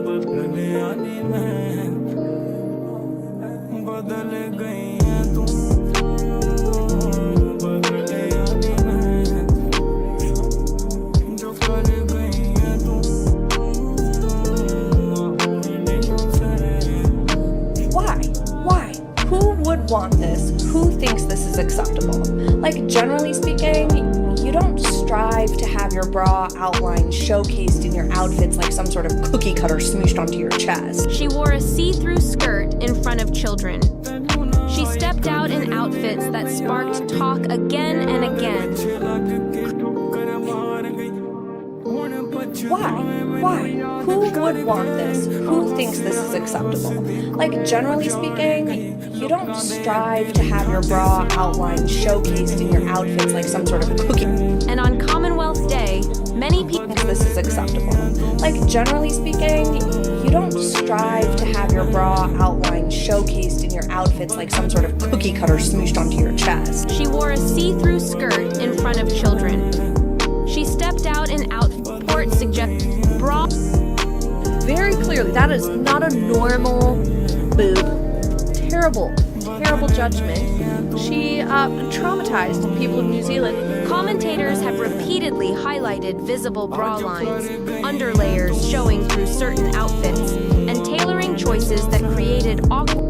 बदलिया नी मैं बदल गई है तू बदलिया नी मैं जो कर गई है तू नहीं सह Why? Who would want this? Who thinks this is acceptable? Like, generally speaking, you don't strive to have your bra outline showcased in your outfits like some sort of cookie cutter smooshed onto your chest. She wore a see-through skirt in front of children. She stepped out in outfits that sparked talk again and again. Why? Who would want this? Who thinks this is acceptable? Like, generally speaking, you don't strive to have your bra outline showcased in your outfits like some sort of cookie. And on Commonwealth Day, many people Thinks this is acceptable. Like, generally speaking, you don't strive to have your bra outline showcased in your outfits like some sort of cookie cutter smooshed onto your chest. She wore a see-through skirt in front of children. She stepped out in outfits suggest bra. Very clearly, that is not a normal boob. Terrible judgment. She traumatized people in New Zealand. Commentators have repeatedly highlighted visible bra lines, underlayers showing through certain outfits, and tailoring choices that created awkward.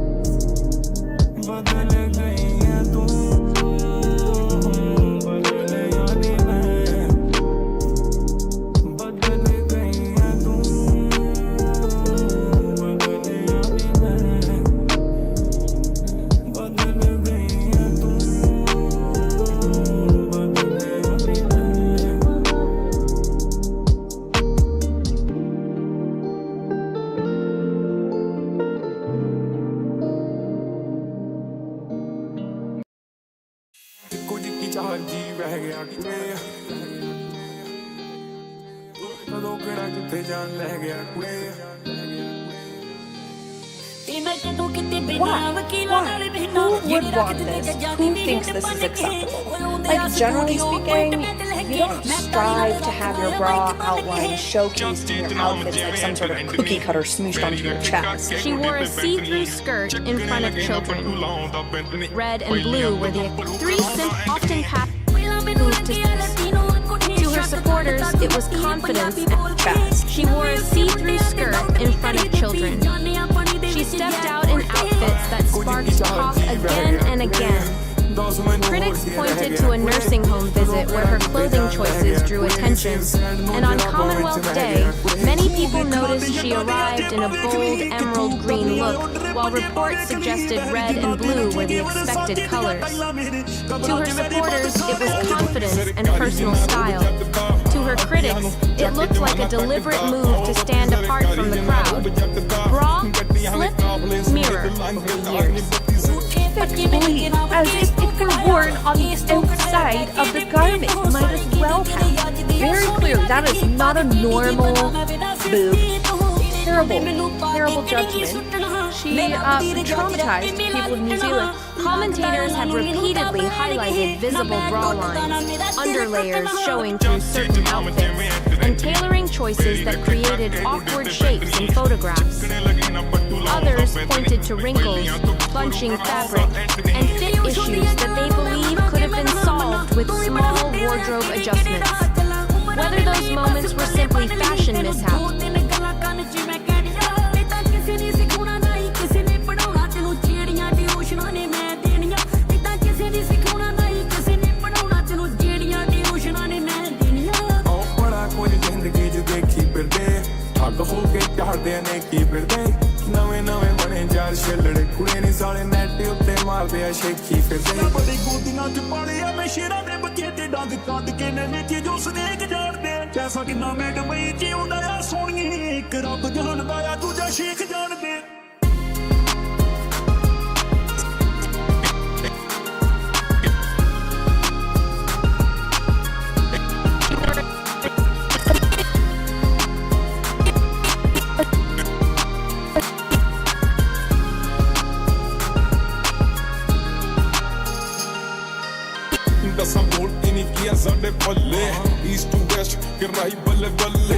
Who would want this? Who thinks this is acceptable? Like, generally speaking, you don't strive to have your bra outline showcased in your outfits like some sort of cookie cutter smooshed onto your chest. She wore a see-through skirt in front of children. Red and blue were the three often passed to her supporters. It was confidence and Chest. She wore a see-through skirt in front of children. She stepped out in outfits that sparked talk again and again. Critics pointed to a nursing home visit where her clothing choices drew attention, and on Commonwealth Day, many people noticed she arrived in a bold emerald green look, while reports suggested red and blue were the expected colors. To her supporters, it was confidence and personal style. To her critics, it looked like a deliberate move to stand apart from the crowd. Bra, slip, mirror over years. Bleed, as if it were worn on the outside of the garment. Might as well have. Very clearly, that is not a normal boob. Terrible judgment. She traumatized people in New Zealand. Commentators have repeatedly highlighted visible bra lines, underlayers showing through certain outfits, and tailoring choices that created awkward shapes in photographs. Others pointed to wrinkles, bunching fabric, and fit issues that they believe could have been solved with small wardrobe adjustments. Whether those moments were simply fashion mishaps, ਹੋ ਕੇ ਚੜਦੇ ਨੇ ਕੀ ਫਿਰਦੇ ਨਵੇਂ ਬਣੇ ਯਾਰ ਛੱਲੜੇ ਕੁੜੇ ਨਹੀਂ ਸਾਲੇ ਨੈਟ ਉੱਤੇ ਮਾਰਦੇ ਆ ਸ਼ੇਖੀ ਫਿਰਦੇ ਬੜੀ ਗੋਦੀਆਂ ਚ ਪਾਲੇ ਆ ਮੈਂ ਸ਼ੇਰਾਂ ਦੇ ਬੱਚੇ ਤੇ ਡੰਗ ਕੱਢ ਕੇ ਨੇ ਵੇਖੀ ਜੋ ਸਨੇਕ ਜਾਣਦੇ ਜੈਸਾ ਕਿੰਨਾ ਮੈਡਮਈ ਜਿਉਂਦਾ ਆ ਸੋਹਣੀ ਇੱਕ ਰੱਬ ਜਾਣਦਾ ਆ ਦੂਜਾ ਸ਼ੇਖ ਜਾਣਦੇ ਸਾਡੇ ਪੱਲੇ ਈਸਟ ਟੂ ਵੈਸਟ ਕਿਰਾਈ ਬੱਲੇ ਬੱਲੇ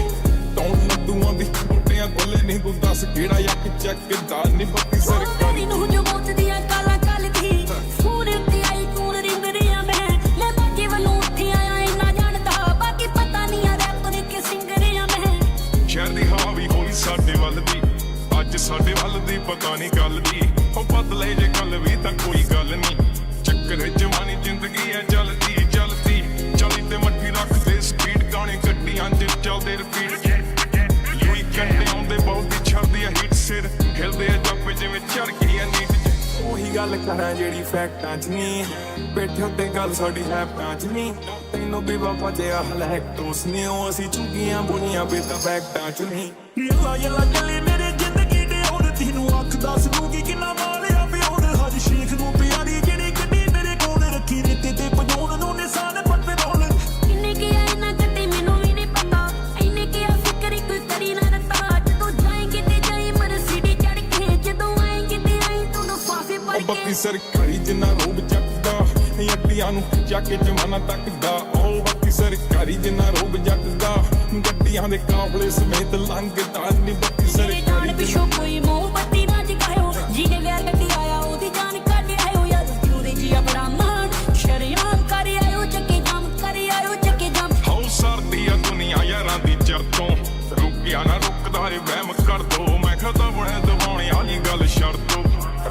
ਟੌਣ ਨੱਦੂਆਂ ਦੀ ਟੁੱਟਿਆਂ ਕੋਲੇ ਨਹੀਂ ਤੂੰ ਦੱਸ ਕਿਹੜਾ ਯੱਕ ਚੱਕਦਾ ਨਹੀਂ ਬੱਤੀ ਸਰਕਾਰੀ ਨੂੰ ਜੋ ਮੋਚਦੀਆਂ ਕਾਲਾ ਕਲਦੀ ਫੂਰੇ ਤੇ ਆਈ ਕੂਰ ਰਿੰਦਰੀਆਂ ਮੈਂ ਬਾਕੀ ਵੱਲੋਂ ਉੱਠਿਆ ਇੰਨਾ ਜਾਣਦਾ ਬਾਕੀ ਪਤਾ ਨਹੀਂ ਆ ਰੈਪ ਦੇ ਕਿ ਸਿੰਗਰੀਆਂ ਮੈਂ ਸ਼ਹਿਰ ਦੀ ਹਵਾ ਵੀ ਹੋਈ ਸਾਡੇ ਵੱਲ ਦੀ ਅੱਜ ਸਾਡੇ ਵੱਲ ਦੀ ਪਤਾ ਨਹੀਂ ਗੱਲ ਦੀ ਉਹ ਬਦਲੇ ਜੇ ਕੱਲ ਵੀ ਤਾਂ ਕੋਈ ਗੱਲ ਨਹੀਂ ਚੱਕਰ ਜਵਾਨੀ ਜ਼ਿੰਦਗੀ ਹੈ ਜਲਦੀ ਤੇ ਮੱਠੀ ਰੱਖਦੇ गाने गड्डियां च चलदे रिपीट वीकेंड आउंदे बहुत छड़दी हिट सिर हिलदे जब जिवें झड़कियां नीट ਉਹੀ ਗੱਲ ਕਰਾਂ ਜਿਹੜੀ ਫੈਕਟਾਂ 'ਚ ਨਹੀਂ ਬੈਠੇ ਉੱਤੇ ਗੱਲ ਸਾਡੀ ਹੈਪਟਾਂ 'ਚ ਨਹੀਂ ਤੈਨੂੰ ਵੀ ਬਾਬਾ ਜਿਹਾ ਲੈਕਟੋਸ ਨਹੀਂ ਉਹ ਅਸੀਂ ਚੁੰਗੀਆਂ ਬੁਣੀਆਂ ਬੇਤਾ ਫੈਕਟਾਂ 'ਚ ਨਹੀਂ ਯੱਲਾ ਯੱਲਾ ਚੱਲੇ ਮੇਰੇ ਜ਼ਿੰਦਗੀ ਦੇ ਹੋਰ ਤੈਨੂੰ ਅੱਖ ਦੱਸ ਦੂਗੀ ਕਿੰਨਾ ਮਾਲਿਆ ਪਿਓਰ ਹਰ ਸ਼ੇਖ ਨੂੰ ਪਿਆਰੀ ਜਿਹੜੀ ਗੱਡੀ ਮੇਰੇ ਕੋਲ ਰੱਖੀ ਰੇਤੇ ਤੇ ਪਜੋਣ ਨੂੰ ਨਿਸ਼ਾਨ ਪੱਟੇ ਰੋਲ ਕਿੰਨੇ ਕਿਹਾ ਇਹਨਾਂ ਗੱਡੀ ਮੈਨੂੰ ਵੀ ਨਹੀਂ ਪਤਾ ਇਹਨੇ ਕਿਹਾ ਫਿਕਰ ਕੋਈ ਕਰੀ ਨਾ ਰਤਾ ਜਦੋਂ ਜਾਏਂਗੇ ਤੇ ਜਾਈ ਮਰਸੀਡੀ ਚੜ ਕੇ ਜਦੋਂ ਆਏਂਗੇ ਤੇ ਆਈ ਤੂੰ ਫਾਫੇ ਪਰ ਕੇ ਬੱਕੀ ਸਰਕਾਰੀ ਜਿੰਨਾ ਰੋਬ ਚੱਕਦਾ ਅੱਡੀਆਂ ਨੂੰ ਜਾ ਕੇ ਜਮਾਨਾ ਤੱਕਦਾ ਉਹ ਬੱਕੀ ਸਰਕਾਰੀ ਜਿੰਨਾ ਰੋਬ ਜੱਟਦਾ ਗੱਡੀਆਂ ਦੇ ਕਾਫਲੇ ਸਮੇਤ ਲੰਘਦਾ ਨੀ ਬੱਕੀ ਸਰਕਾਰੀ ਪਿਛੋ ਕੋਈ ਮੋਮਬੱਤੀ ਨਾ ਜਗਾਇਓ ਜਿਹਨੇ ਵੈਰ ਗੱਡੀ ਆਇਆ ਉਹਦੀ ਜਾਨ ਕੱਢ ਆਇਓ ਯਾਰ ਜੂਦੇ ਜੀ ਬੜਾ ਮਾਨ ਸ਼ਰਿਆਮ ਕਰ ਆਇਓ ਚੱਕੇ ਜਾਮ ਕਰ ਆਇਓ ਚੱਕੇ ਜਾਮ ਹਉ ਸਰਦੀ ਆ ਦੁਨੀਆ ਯਾਰਾਂ ਦੀ ਚਰਤੋਂ ਰੁਕਿਆ ਨਾ ਰੁਕਦਾ ਰੇ ਵਹਿਮ ਕਰ ਦੋ ਮੈਂ ਖਦਾ ਬਣੇ ਦਵਾਉਣੇ ਵਾਲੀ ਗੱਲ ਸ਼ਰਤੋਂ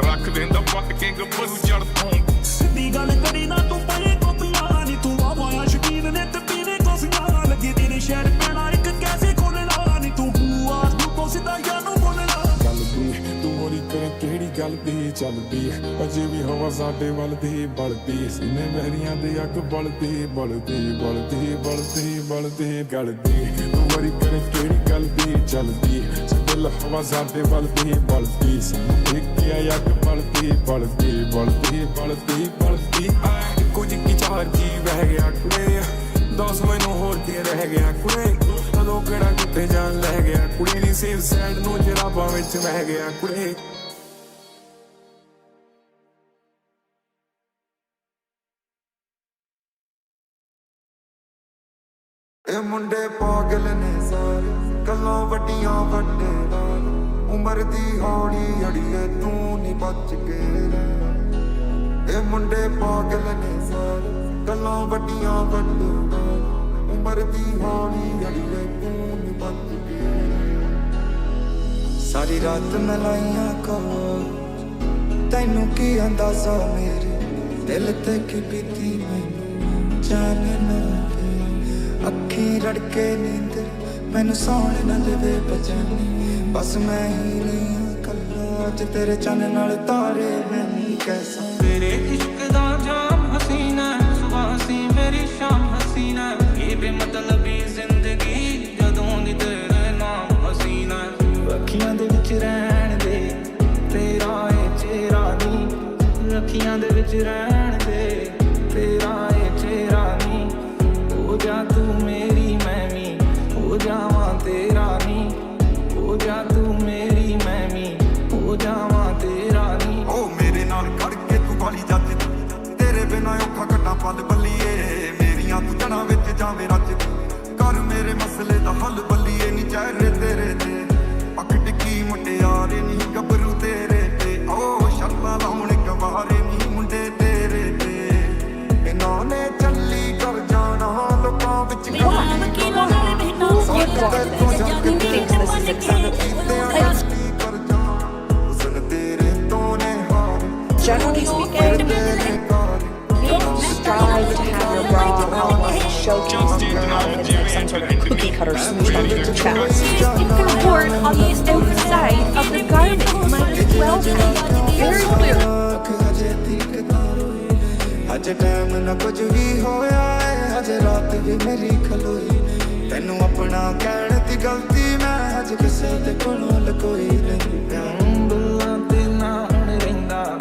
ਰੱਖ ਦਿੰਦਾ ਪੱਟ ਕੇ ਗੱਭਰੂ ਚੜ ਤੋਂ ਸਿੱਧੀ ਗੱਲ ਕਰੀ ਨਾ ਤੂੰ ਪਏ ਕੋਪੀਆਂ ਨੀ ਤੂੰ ਆਵਾਇਆ ਸ਼ਕੀਨ ਨੇ ਤੇ ਪੀਨੇ ਕੋਸੀਆਂ ਲੱਗੇ ਤੇਰੇ ਸ਼ਹਿਰ ਪੈਣਾ ਇੱਕ ਕੈਸੇ ਖੋਲਣਾ ਨੀ ਤੂੰ ਬੂਆ ਤੂੰ ਕੋਸਦਾ ਯਾਰ ਨੂੰ ਬੋਲਣਾ ਚੱਲਦੀ ਤੂੰ ਹੋਰੀ ਕਰੇ ਕਿਹੜੀ ਗੱਲ ਦੀ ਚੱਲਦੀ ਅਜੇ ਵੀ ਹਵਾ ਸਾਡੇ ਵੱਲ ਦੀ ਬਲਦੀ ਸੀਨੇ ਮਹਿਰੀਆਂ ਦੇ ਅੱਗ ਬਲਦੀ ਬਲਦੀ ਬਲਦੀ ਬਲਦੀ ਬਲਦੀ ਗਲਦੀ ਤੂੰ ਹੋਰੀ ਕਰੇ ਕਿਹੜੀ ਗੱਲ ਦੀ ਚੱਲਦੀ ਦਿਲ ਹਵਾ ਸਾਡੇ ਵੱਲ ਦੀ ਬਲਦੀ ਸੀਨੇ ਦੇਖਿਆ ਅੱਗ ਬਲਦੀ ਬਲਦੀ ਬਲਦੀ ਬਲਦੀ ਬਲਦੀ ਕੁਝ ਕੀ ਚਾਰ ਜੀ ਵਹਿ ਗਿਆ ਕੁੜੇ ਦੱਸ ਮੈਨੂੰ ਹੋਰ ਕੀ ਰਹਿ ਗਿਆ ਕੁੜੇ ਕਦੋਂ ਕਿਹੜਾ ਕਿੱਥੇ ਜਾਣ ਲੈ ਗਿਆ ਕੁੜੀ ਦੀ ਸੇਵ ਸਾਈਡ ਨੂੰ ਜਰਾਬਾਂ ਵਿੱਚ ਵਹਿ ਗਿਆ ਕੁੜੇ ਇਹ ਮੁੰਡੇ ਪਾਗਲ ਨੇ ਸਾਰੇ ਗੱਲਾਂ ਵੱਡੀਆਂ ਵੱਡੇ ਨਾਲ ਉਮਰ ਦੀ ਹੌਲੀ ਅੜੀਏ ਤੂੰ ਨੀ ਬਚ ਕੇ ਰਹਿ ਇਹ ਮੁੰਡੇ ਪਾਗਲ ਨੇ ਸਾਰੇ ਗੱਲਾਂ ਵੱਡੀਆਂ ਵੱਡੇ ਨਾਲ ਉਮਰ ਦੀ ਹੌਲੀ ਅੜੀਏ ਤੂੰ ਨੀ ਬਚ ਕੇ ਸਾਰੀ ਰਾਤ ਮੈਂ ਲਾਈਆਂ ਕੋਲ ਤੈਨੂੰ ਕੀ ਅੰਦਾਜ਼ਾ ਮੇਰੇ ਦਿਲ ਤੇ ਕੀ ਬੀਤੀ ਮੈਨੂੰ ਜਾਣਨਾ ਅੱਖੀਂ ਰੜਕੇ ਨੀਂਦਰ ਮੈਨੂੰ ਸੌਣ ਨਾ ਦੇਵੇ ਬਚਾਨੀ ਬਸ ਮੈਂ ਹੀ ਨਹੀਂ ਕੱਲਾ ਅੱਜ ਤੇਰੇ ਚੰਨ ਨਾਲ ਤਾਰੇ ਨਹੀਂ ਕੈਸਾ ਤੇਰੇ ਇਸ਼ਕ ਦਾ ਜਾਮ ਹਸੀਨਾ ਸੁਬਾਹ ਸੀ ਮੇਰੀ ਸ਼ਾਮ ਹਸੀਨਾ ਇਹ ਬੇਮਤਲਬੀ ਜ਼ਿੰਦਗੀ ਜਦੋਂ ਦੀ ਤੇਰੇ ਨਾਮ ਹਸੀਨਾ ਅੱਖੀਆਂ ਦੇ ਵਿੱਚ ਰਹਿਣ ਦੇ ਤੇਰਾ ਏ ਚਿਹਰਾ ਨੀ ਅੱਖੀਆਂ ਦੇ ਵਿੱਚ ਰਹਿਣ ਦੇ ਤੇਰਾ ਏ ਚਿਹਰਾ ਨੀ ਹੋ ਜਾ ਤੂੰ ਮੇਰੀ ਮੈਂ ਵੀ ਹੋ ਜਾਵਾਂ ਤੇਰਾ ਨੀ ਹੋ ਜਾ ਤੂੰ ਮੇਰੀ ਮੈਂ ਵੀ ਹੋ ਜਾਵਾਂ ਤੇਰਾ ਨੀ ਓ ਮੇਰੇ ਨਾਲ ਖੜ ਕੇ ਤੂੰ ਵਾਲੀ ਜੱਜ ਤੇਰੇ ਬਿਨਾਂ ਔਖਾ ਕੱਟਾਂ ਪਲ ਬੱਲੀਏ ਮੇਰੀਆਂ ਤੂੰ ਜਣਾ ਵਿੱਚ ਜਾਵੇਂ ਰੱਜ ਕਰ ਮੇਰੇ ਮਸਲੇ ਦਾ ਹੱਲ ਬੱਲੀਏ ਨੀ ਚਿਹਰੇ ਤੇਰੇ ਤੇ ਅੱਖ ਟਿੱਕੀ ਮੁਟਿਆਰੇ ਨੀ ਗੱਭਰੂ ਤੇਰੇ ਤੇ ਓ ਸ਼ਰਤਾਂ ਲਾਉਣ ਗਵਾਰੇ ਨੀ ਮੁੰਡੇ ਤੇਰੇ ਤੇ ਇਹਨਾਂ ਨੇ ਚੱਲੀ ਕਰ ਜਾਣਾ ਲੋਕਾਂ ਵਿੱਚ Generally speaking, you don't strive to have your bra outline showcased in your outfits like some sort of cookie cutter smooch on your chest. It can report on the outside of the garment. Might as well be very clear. ਅੱਜ time ਨਾ ਕੁਝ ਵੀ ਹੋਇਆ ਏ ਅੱਜ ਰਾਤ ਵੀ ਮੇਰੀ ਖਲੋਈ ਤੈਨੂੰ ਆਪਣਾ ਕਹਿਣ ਦੀ ਗਲਤੀ ਮੈਂ ਅੱਜ ਕਿਸੇ ਦੇ ਕੋਲੋਂ ਲਕੋਈ ਨਹੀਂ ਗੱਲਾਂ ਤੇ ਨਾ ਹੁਣ ਰਹਿੰਦਾ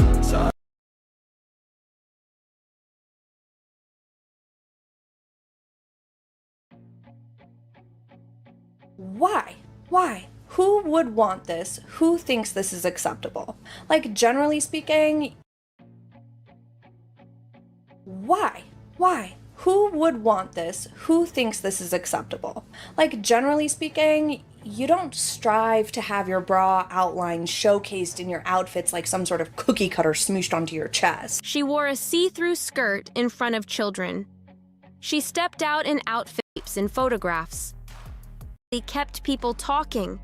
Why? Who would want this? Who thinks this is acceptable? Like, generally speaking, why? Who would want this? Who thinks this is acceptable? Like, generally speaking, you don't strive to have your bra outline showcased in your outfits like some sort of cookie cutter smooshed onto your chest. She wore a see-through skirt in front of children. She stepped out in outfits and photographs. They kept people talking.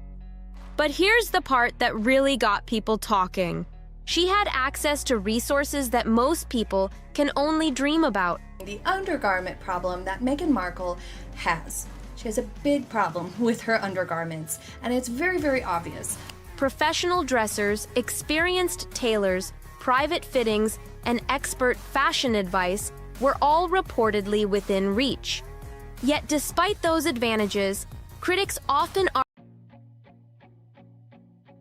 But here's the part that really got people talking. She had access to resources that most people can only dream about. The undergarment problem that Meghan Markle has. She has a big problem with her undergarments, and it's very, very obvious. Professional dressers, experienced tailors, private fittings, and expert fashion advice were all reportedly within reach. Yet despite those advantages, critics often argue.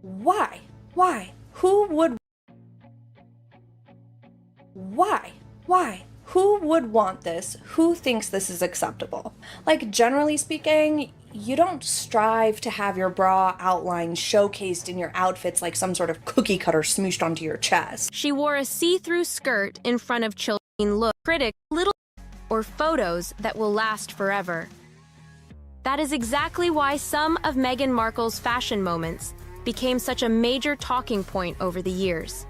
Why? Who would want this? Who thinks this is acceptable? Like, generally speaking, you don't strive to have your bra outline showcased in your outfits like some sort of cookie cutter smooshed onto your chest. She wore a see-through skirt in front of children. Look, critics, little or photos that will last forever. That is exactly why some of Meghan Markle's fashion moments became such a major talking point over the years.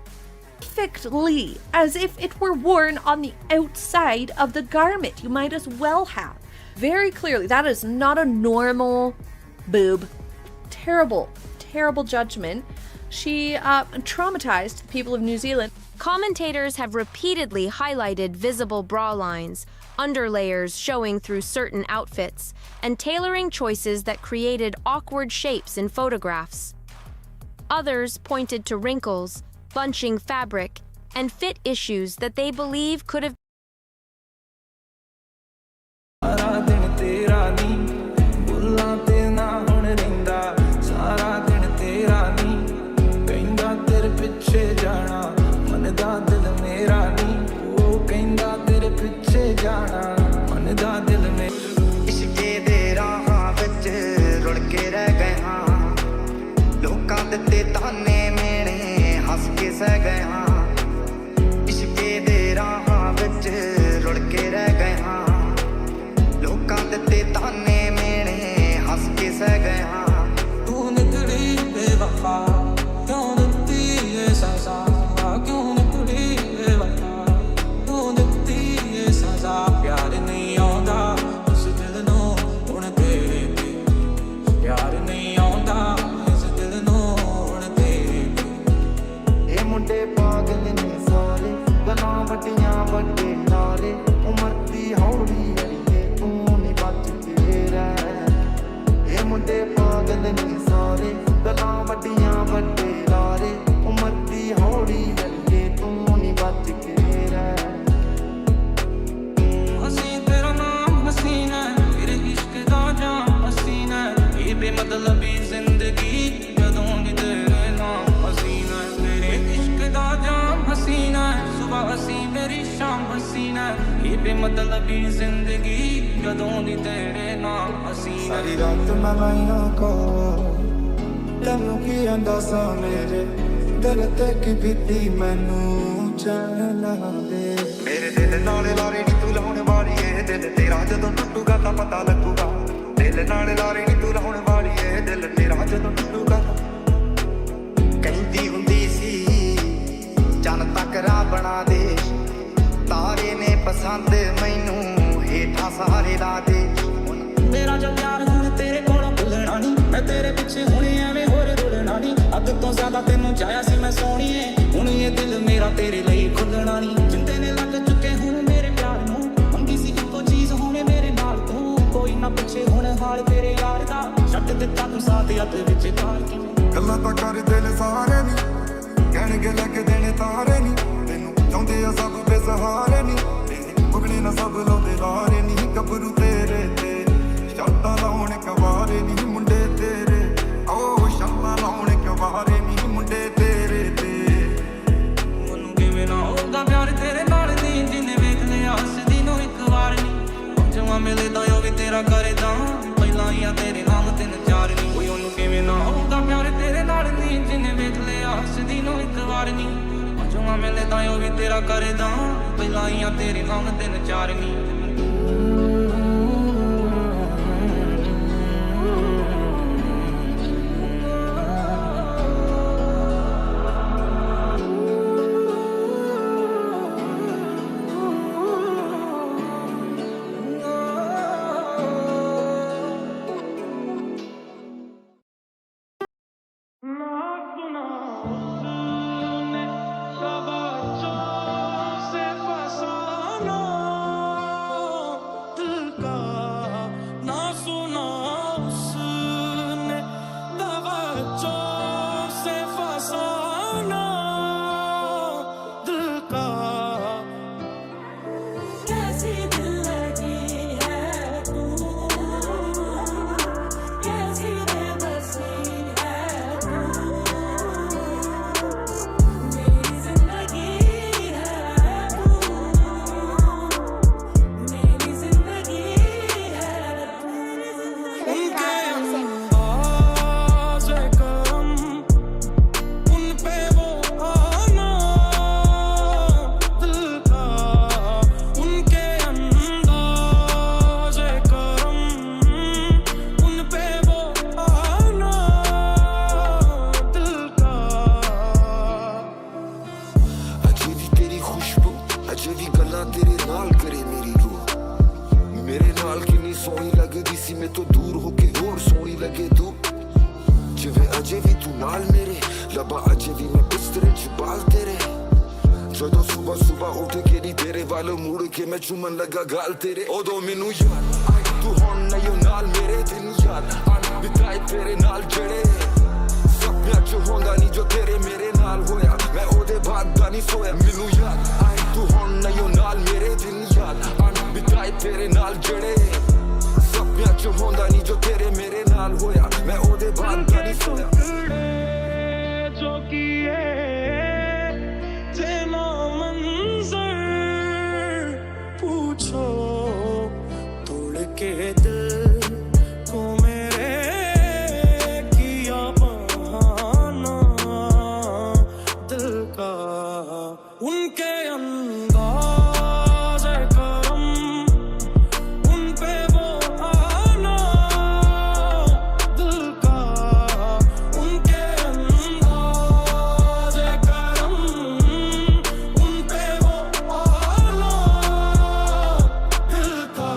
Perfectly, as if it were worn on the outside of the garment. You might as well have. Very clearly, that is not a normal boob. Terrible, terrible judgment. She traumatized the people of New Zealand. Commentators have repeatedly highlighted visible bra lines, underlayers showing through certain outfits, and tailoring choices that created awkward shapes in photographs. Others pointed to wrinkles, bunching fabric, and fit issues that they believe could have ਸਾਰਾ ਦਿਨ ਤੇਰਾ ਨੀ ਬੁੱਲਾਂ ਤੇ ਨਾ ਹੁਣ ਰਹਿੰਦਾ ਸਾਰਾ ਦਿਨ ਤੇਰਾ ਨੀ ਕਹਿੰਦਾ ਤੇਰੇ ਪਿੱਛੇ ਜਾਣਾ ਮੰਨਦਾ ਦਿਲ ਮੇਰਾ ਨੀ ਉਹ ਕਹਿੰਦਾ ਤੇਰੇ ਪਿੱਛੇ ਜਾਣਾ ਮੰਨਦਾ ਦਿਲ ਮੇਰਾ ਇਸ਼ਕੇ ਦੇ ਰਾਹਾਂ ਵਿੱਚ ਰੁੜ ਕੇ ਰਹਿ ਗਏ ਹਾਂ ਲੋਕਾਂ ਦਿੱਤੇ ਤਾਨੇ ਮੇਣੇ ਹੱਸ ਕੇ ਸਹਿ ਗਏ ਹਾਂ ਇਸ਼ਕੇ ਦੇ ਰਾਹਾਂ ਵਿੱਚ ਰੁੜ ਕੇ ਰਹਿ ਗਏ ਹਾਂ ਲੋਕਾਂ ਦਿੱਤੇ ਤਾਨੇ ਮੇਣੇ ਹੱਸ ਕੇ ਸਹਿ ਗਏ ਹਾਂ ਤੂੰ ਨਿਕਲੀ ਬੇਵਫਾ ਕਿਉਂ ਦਿੱਤੀ ਇਹ ਸਜ਼ਾ ਕਿਉਂ ਨਿਕਲੀ ਬੇਵਫਾ ਤੂੰ ਦਿੱਤੀ ਇਹ ਸਜ਼ਾ ਪਿਆਰ ਨਹੀਂ ਆਉਂਦਾ ਉਸ ਦਿਲ ਨੂੰ ਹੁਣ ਤੇਰੇ ਤੇ ਪਿਆਰ ਨਹੀਂ ਆਉਂਦਾ ਇਸ ਦਿਲ ਨੂੰ ਹੁਣ ਤੇਰੇ ਤੇ ਇਹ ਮੁੰਡੇ ਪਾਗਲ ਨੇ ਸਾਰੇ ਗੱਲਾਂ ਵੱਡੀਆਂ ਵੱਡੇ ਨਾਲੇ ਉਮਰ ਦੀ ਹੌਲੀ ਅੜੀਏ ਤੂੰ ਨੀ ਬਚ ਕੇ ਰਹਿ ਇਹ ਮੁੰਡੇ ਪਾਗਲ ਨੇ ਸਾਰੇ ਗੱਲਾਂ ਵੱਡੀਆਂ ਵੱਡੇ ਨਾਲੇ ਉਮਰ ਦੀ ਹੌਲੀ ਅੜੀਏ ਤੂੰ ਨੀ ਬਚ ਕੇ ਰਹਿ ਅਸੀਂ ਤੇਰਾ ਨਾਮ ਹਸੀਨਾ ਤੇਰੇ ਇਸ਼ਕ ਦਾ ਜਾਮ ਹਸੀਨਾ ਇਹ ਬੇਮਤਲਬੀ ਜ਼ਿੰਦਗੀ ਜਦੋਂ ਦੀ ਤੇਰੇ ਨਾਮ ਹਸੀਨਾ ਤੇਰੇ ਇਸ਼ਕ ਦਾ ਜਾਮ ਹਸੀਨਾ ਸੁਬਹ ਅਸੀਂ ਮੇਰੀ ਸ਼ਾਮ ਹਸੀਨਾ ਇਹ ਬੇਮਤਲਬੀ ਜ਼ਿੰਦਗੀ ਜਦੋਂ ਦੀ ਤੇਰੇ ਨਾਮ ਹਸੀਨਾ ਸਾਰੀ ਰਾਤ ਮੈਂ ਲਾਈਆਂ ਕੋ ਤੈਨੂੰ ਕੀ ਅੰਦਾਜ਼ਾ ਮੇਰੇ ਦਿਲ ਤੇ ਕੀ ਬੀਤੀ ਮੈਨੂੰ ਜਾਣ ਲਾ ਦੇ ਮੇਰੇ ਦਿਲ ਨਾਲ ਲਾਰੇ ਨੀ ਤੂੰ ਲਾਉਣ ਵਾਲੀ ਏ ਦਿਲ ਤੇਰਾ ਜਦੋਂ ਟੁੱਟੂਗਾ ਤਾਂ ਪਤਾ ਲੱਗੂਗਾ ਦਿਲ ਨਾਲ ਲਾਰੇ ਨੀ ਤੂੰ ਲਾਉਣ ਵਾਲੀ ਏ ਦਿਲ ਤੇਰਾ ਜਦੋਂ ਟੁੱਟੂਗਾ ਕਹਿੰਦੀ ਹੁੰਦੀ ਸੀ ਚੰਨ ਤੱਕ ਰਾਹ ਬਣਾ ਦੇ ਤਾਰੇ ਨੇ ਪਸੰਦ ਮੈਨੂੰ ਹੇਠਾਂ ਸਹਾਰੇ ਲਾ ਦੇ ਮੇਰਾ ਜੋ ਪਿਆਰ ਹੁਣ ਤੇਰੇ ਕੋਲੋਂ ਭੁੱਲਣਾ ਨੀ ਮੈਂ ਤੇਰੇ ਪਿੱਛੇ ਹੁਣ ਐਵੇਂ ਹੋਰ ਰੁਲਣਾ ਨੀ ਅੱਗ ਤੋਂ ਜ਼ਿਆਦਾ ਤੈਨੂੰ ਚਾਹਿਆ ਸੀ ਮੈਂ ਸੋਹਣੀਏ ਹੁਣ ਇਹ ਦਿਲ ਮੇਰਾ ਤੇਰੇ ਲਈ ਖੁੱਲਣਾ ਨੀ ਜਿੰਦੇ ਨੇ ਲੱਗ ਚੁੱਕੇ ਹੁਣ ਮੇਰੇ ਪਿਆਰ ਨੂੰ ਮੰਗੀ ਸੀ ਇੱਕੋ ਚੀਜ਼ ਹੋਣੇ ਮੇਰੇ ਨਾਲ ਤੂੰ ਕੋਈ ਨਾ ਪਿੱਛੇ ਹੁਣ ਹਾਲ ਤੇਰੇ ਯਾਰ ਦਾ ਛੱਡ ਦਿੱਤਾ ਤੂੰ ਸਾਥ ਹੱਥ ਵਿੱਚ ਤਾਰ ਕੇ ਗੱਲਾਂ ਤਾਂ ਕਰਦੇ ਨੇ ਸਾਰੇ ਨੀ ਕਹਿਣਗੇ ਲੱਗ ਦੇਣੇ ਤਾਰੇ ਨੀ ਤੈਨੂੰ ਚਾਹੁੰਦੇ ਆ ਸਭ ਬੇਸਹਾਰੇ ਨੀ ਤੇਰੇ ਪੁਗਣੇ ਨਾ ਸਭ ਲਾਉਂਦੇ ਲਾਰੇ ਨੀ ਗੱਭਰੂ ਤੇਰੇ ਤੇ ਸ਼ਰਤਾਂ ਲਾਉਣ ਕਵਾਰੇ ਨੀ ਮੁੰਡੇ ਤੇਰੇ ਓ ਸ਼ਰਤਾਂ ਲਾਉਣ ਕਵਾਰੇ ਨੀ ਮੁੰਡੇ ਤੇਰੇ ਤੇ ਮੈਨੂੰ ਕਿਵੇਂ ਨਾ ਹੋਊਗਾ ਪਿਆਰ ਤੇਰੇ ਨਾਲ ਨੀ ਜਿੰਨੇ ਵੇਖ ਲਿਆ ਹੱਸਦੀ ਨੂੰ ਇੱਕ ਵਾਰ ਨੀ ਜਵਾਂ ਮਿਲੇ ਤਾਂ ਉਹ ਵੀ ਤੇਰਾ ਕਰਦਾ ਪਹਿਲਾਂ ਹੀ ਆ ਤੇਰੇ ਨਾਮ ਤਿੰਨ ਚਾਰ ਨੀ ਕੋਈ ਉਹਨੂੰ ਕਿਵੇਂ ਨਾ ਹੋਊਗਾ ਪਿਆਰ ਤੇਰੇ ਨਾਲ ਨੀ ਜਿੰਨੇ ਵੇਖ ਲਿਆ ਹੱਸਦੀ ਨੂੰ ਇੱਕ ਵਾਰ ਨੀ ਜਵਾਂ ਮਿਲੇ ਤਾਂ ਉਹ ਵੀ ਤੇਰਾ ਕਰਦਾ ਪਹਿਲਾਂ ਹੀ ਆ ਤੇਰੇ ਨਾਮ ਤਿੰਨ ਚਾਰ ਨੀ लबा अजे भी मैं बिस्तरे च बाल तेरे ਜਦੋਂ ਸੁਬਾ ਸੁਬਾ ਉੱਠ ਕੇ ਨੀ ਤੇਰੇ ਵੱਲ ਮੁੜ ਕੇ ਮੈਂ ਚੁੰਮਣ ਲੱਗਾ ਗਾਲ ਤੇਰੇ ਉਦੋਂ ਮੈਨੂੰ ਯਾਦ ਆਈ ਤੂੰ ਹੁਣ ਨਹੀਂ ਨਾਲ ਮੇਰੇ ਦਿਨ ਯਾਦ ਆਣ ਬਿਤਾਏ ਤੇਰੇ ਨਾਲ ਜਿਹੜੇ ਸੁਪਨਿਆਂ ਚ ਹੁੰਦਾ ਨਹੀਂ ਜੋ ਤੇਰੇ ਮੇਰੇ ਨਾਲ ਹੋਇਆ ਮੈਂ ਉਹਦੇ ਬਾਅਦ ਦਾ ਨਹੀਂ ਸੋਇਆ ਮੈਨੂੰ ਯਾਦ ਆਈ ਤੂੰ ਹੁਣ ਨਹੀਂ ਨਾਲ ਮੇਰੇ ਦਿਨ ਯਾਦ ਆਣ ਬਿਤਾਏ ਤੇਰੇ ਨਾਲ ਜਿਹੜੇ ਸੁਪਨਿਆਂ ਚ ਹੁੰਦਾ ਨਹੀਂ ਜੋ ਤੇਰੇ ਮੇਰੇ ਨਾਲ ਹੋਇਆ ਮੈਂ ਉਹਦੇ ਬਾਅਦ ਦਾ ਨਹੀਂ ਸੋਇਆ जो किए तेना मंजर पूछो तोड़ के दिल को मेरे किया बहाना दिल का उनके अंदाज़ करम उन पे वो आना दिल का उनके अंदाज़ करम उन पे वो आना दिल का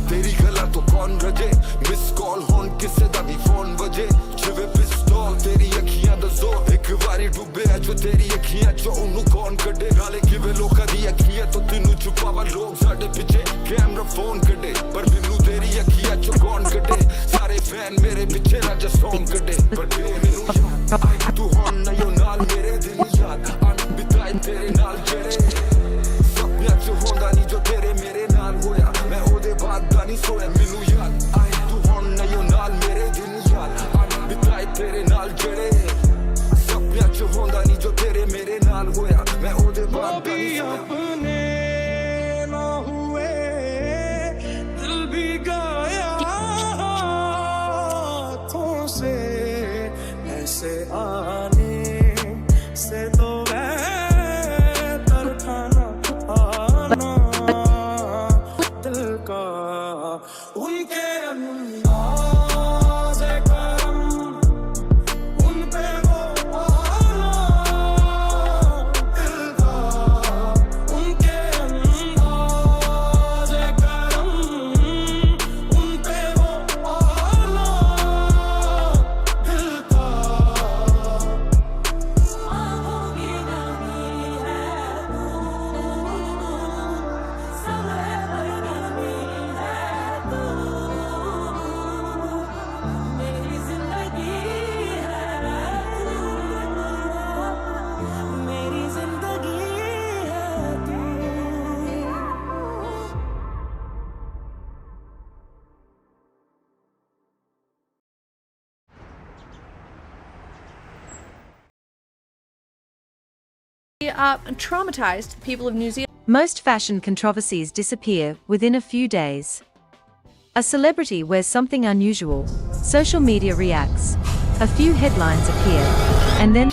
तेरी गला तो कौन रजे मिस कॉल होन किसे दा भी फोन बजे जिवे पिस्तौल तेरी अखियां दा जोर एक वारी डुबे जो तेरी अखियां चो उन्नू कौन कटे नाले किवे लोकां दी अखियां तो तेनू छुपावा लोग साडे पिछे कैमरा फोन कटे पर मैनू तेरी अखियां चो कौन कटे सारे फैन मेरे पिछे ना जस्ट फोन कटे पर मैनू याद आई तू हुण नहीं नाल मेरे दिन याद आन बिताए तेरे नाल जेड़े सपनियां च होंदा नहीं जो तेरे मेरे नाल होया मैं ओदे बाद दा नहीं सोया मैनू याद आई तू हुण नहीं नाल मेरे दिन याद आन बिताए तेरे नाल जेड़े सपनियां च होंदा नहीं जो तेरे मेरे नाल होया मैं ओदे बाद दा नहीं सोया अपने ना हुए दिल भी गया हाथों से ऐसे आने से तो बेहतर था ना आना दिल का उनके अंदाज़ करम उन पे वो आना दिल का उनके अंदाज़ करम उन पे वो आना दिल का आँखों की नमी है सब है पर नमी है तू मेरी जिंदगी है मेरी जिंदगी है तू Traumatized the people of New Zealand. Most fashion controversies disappear within a few days. A celebrity wears something unusual, social media reacts, a few headlines appear, and then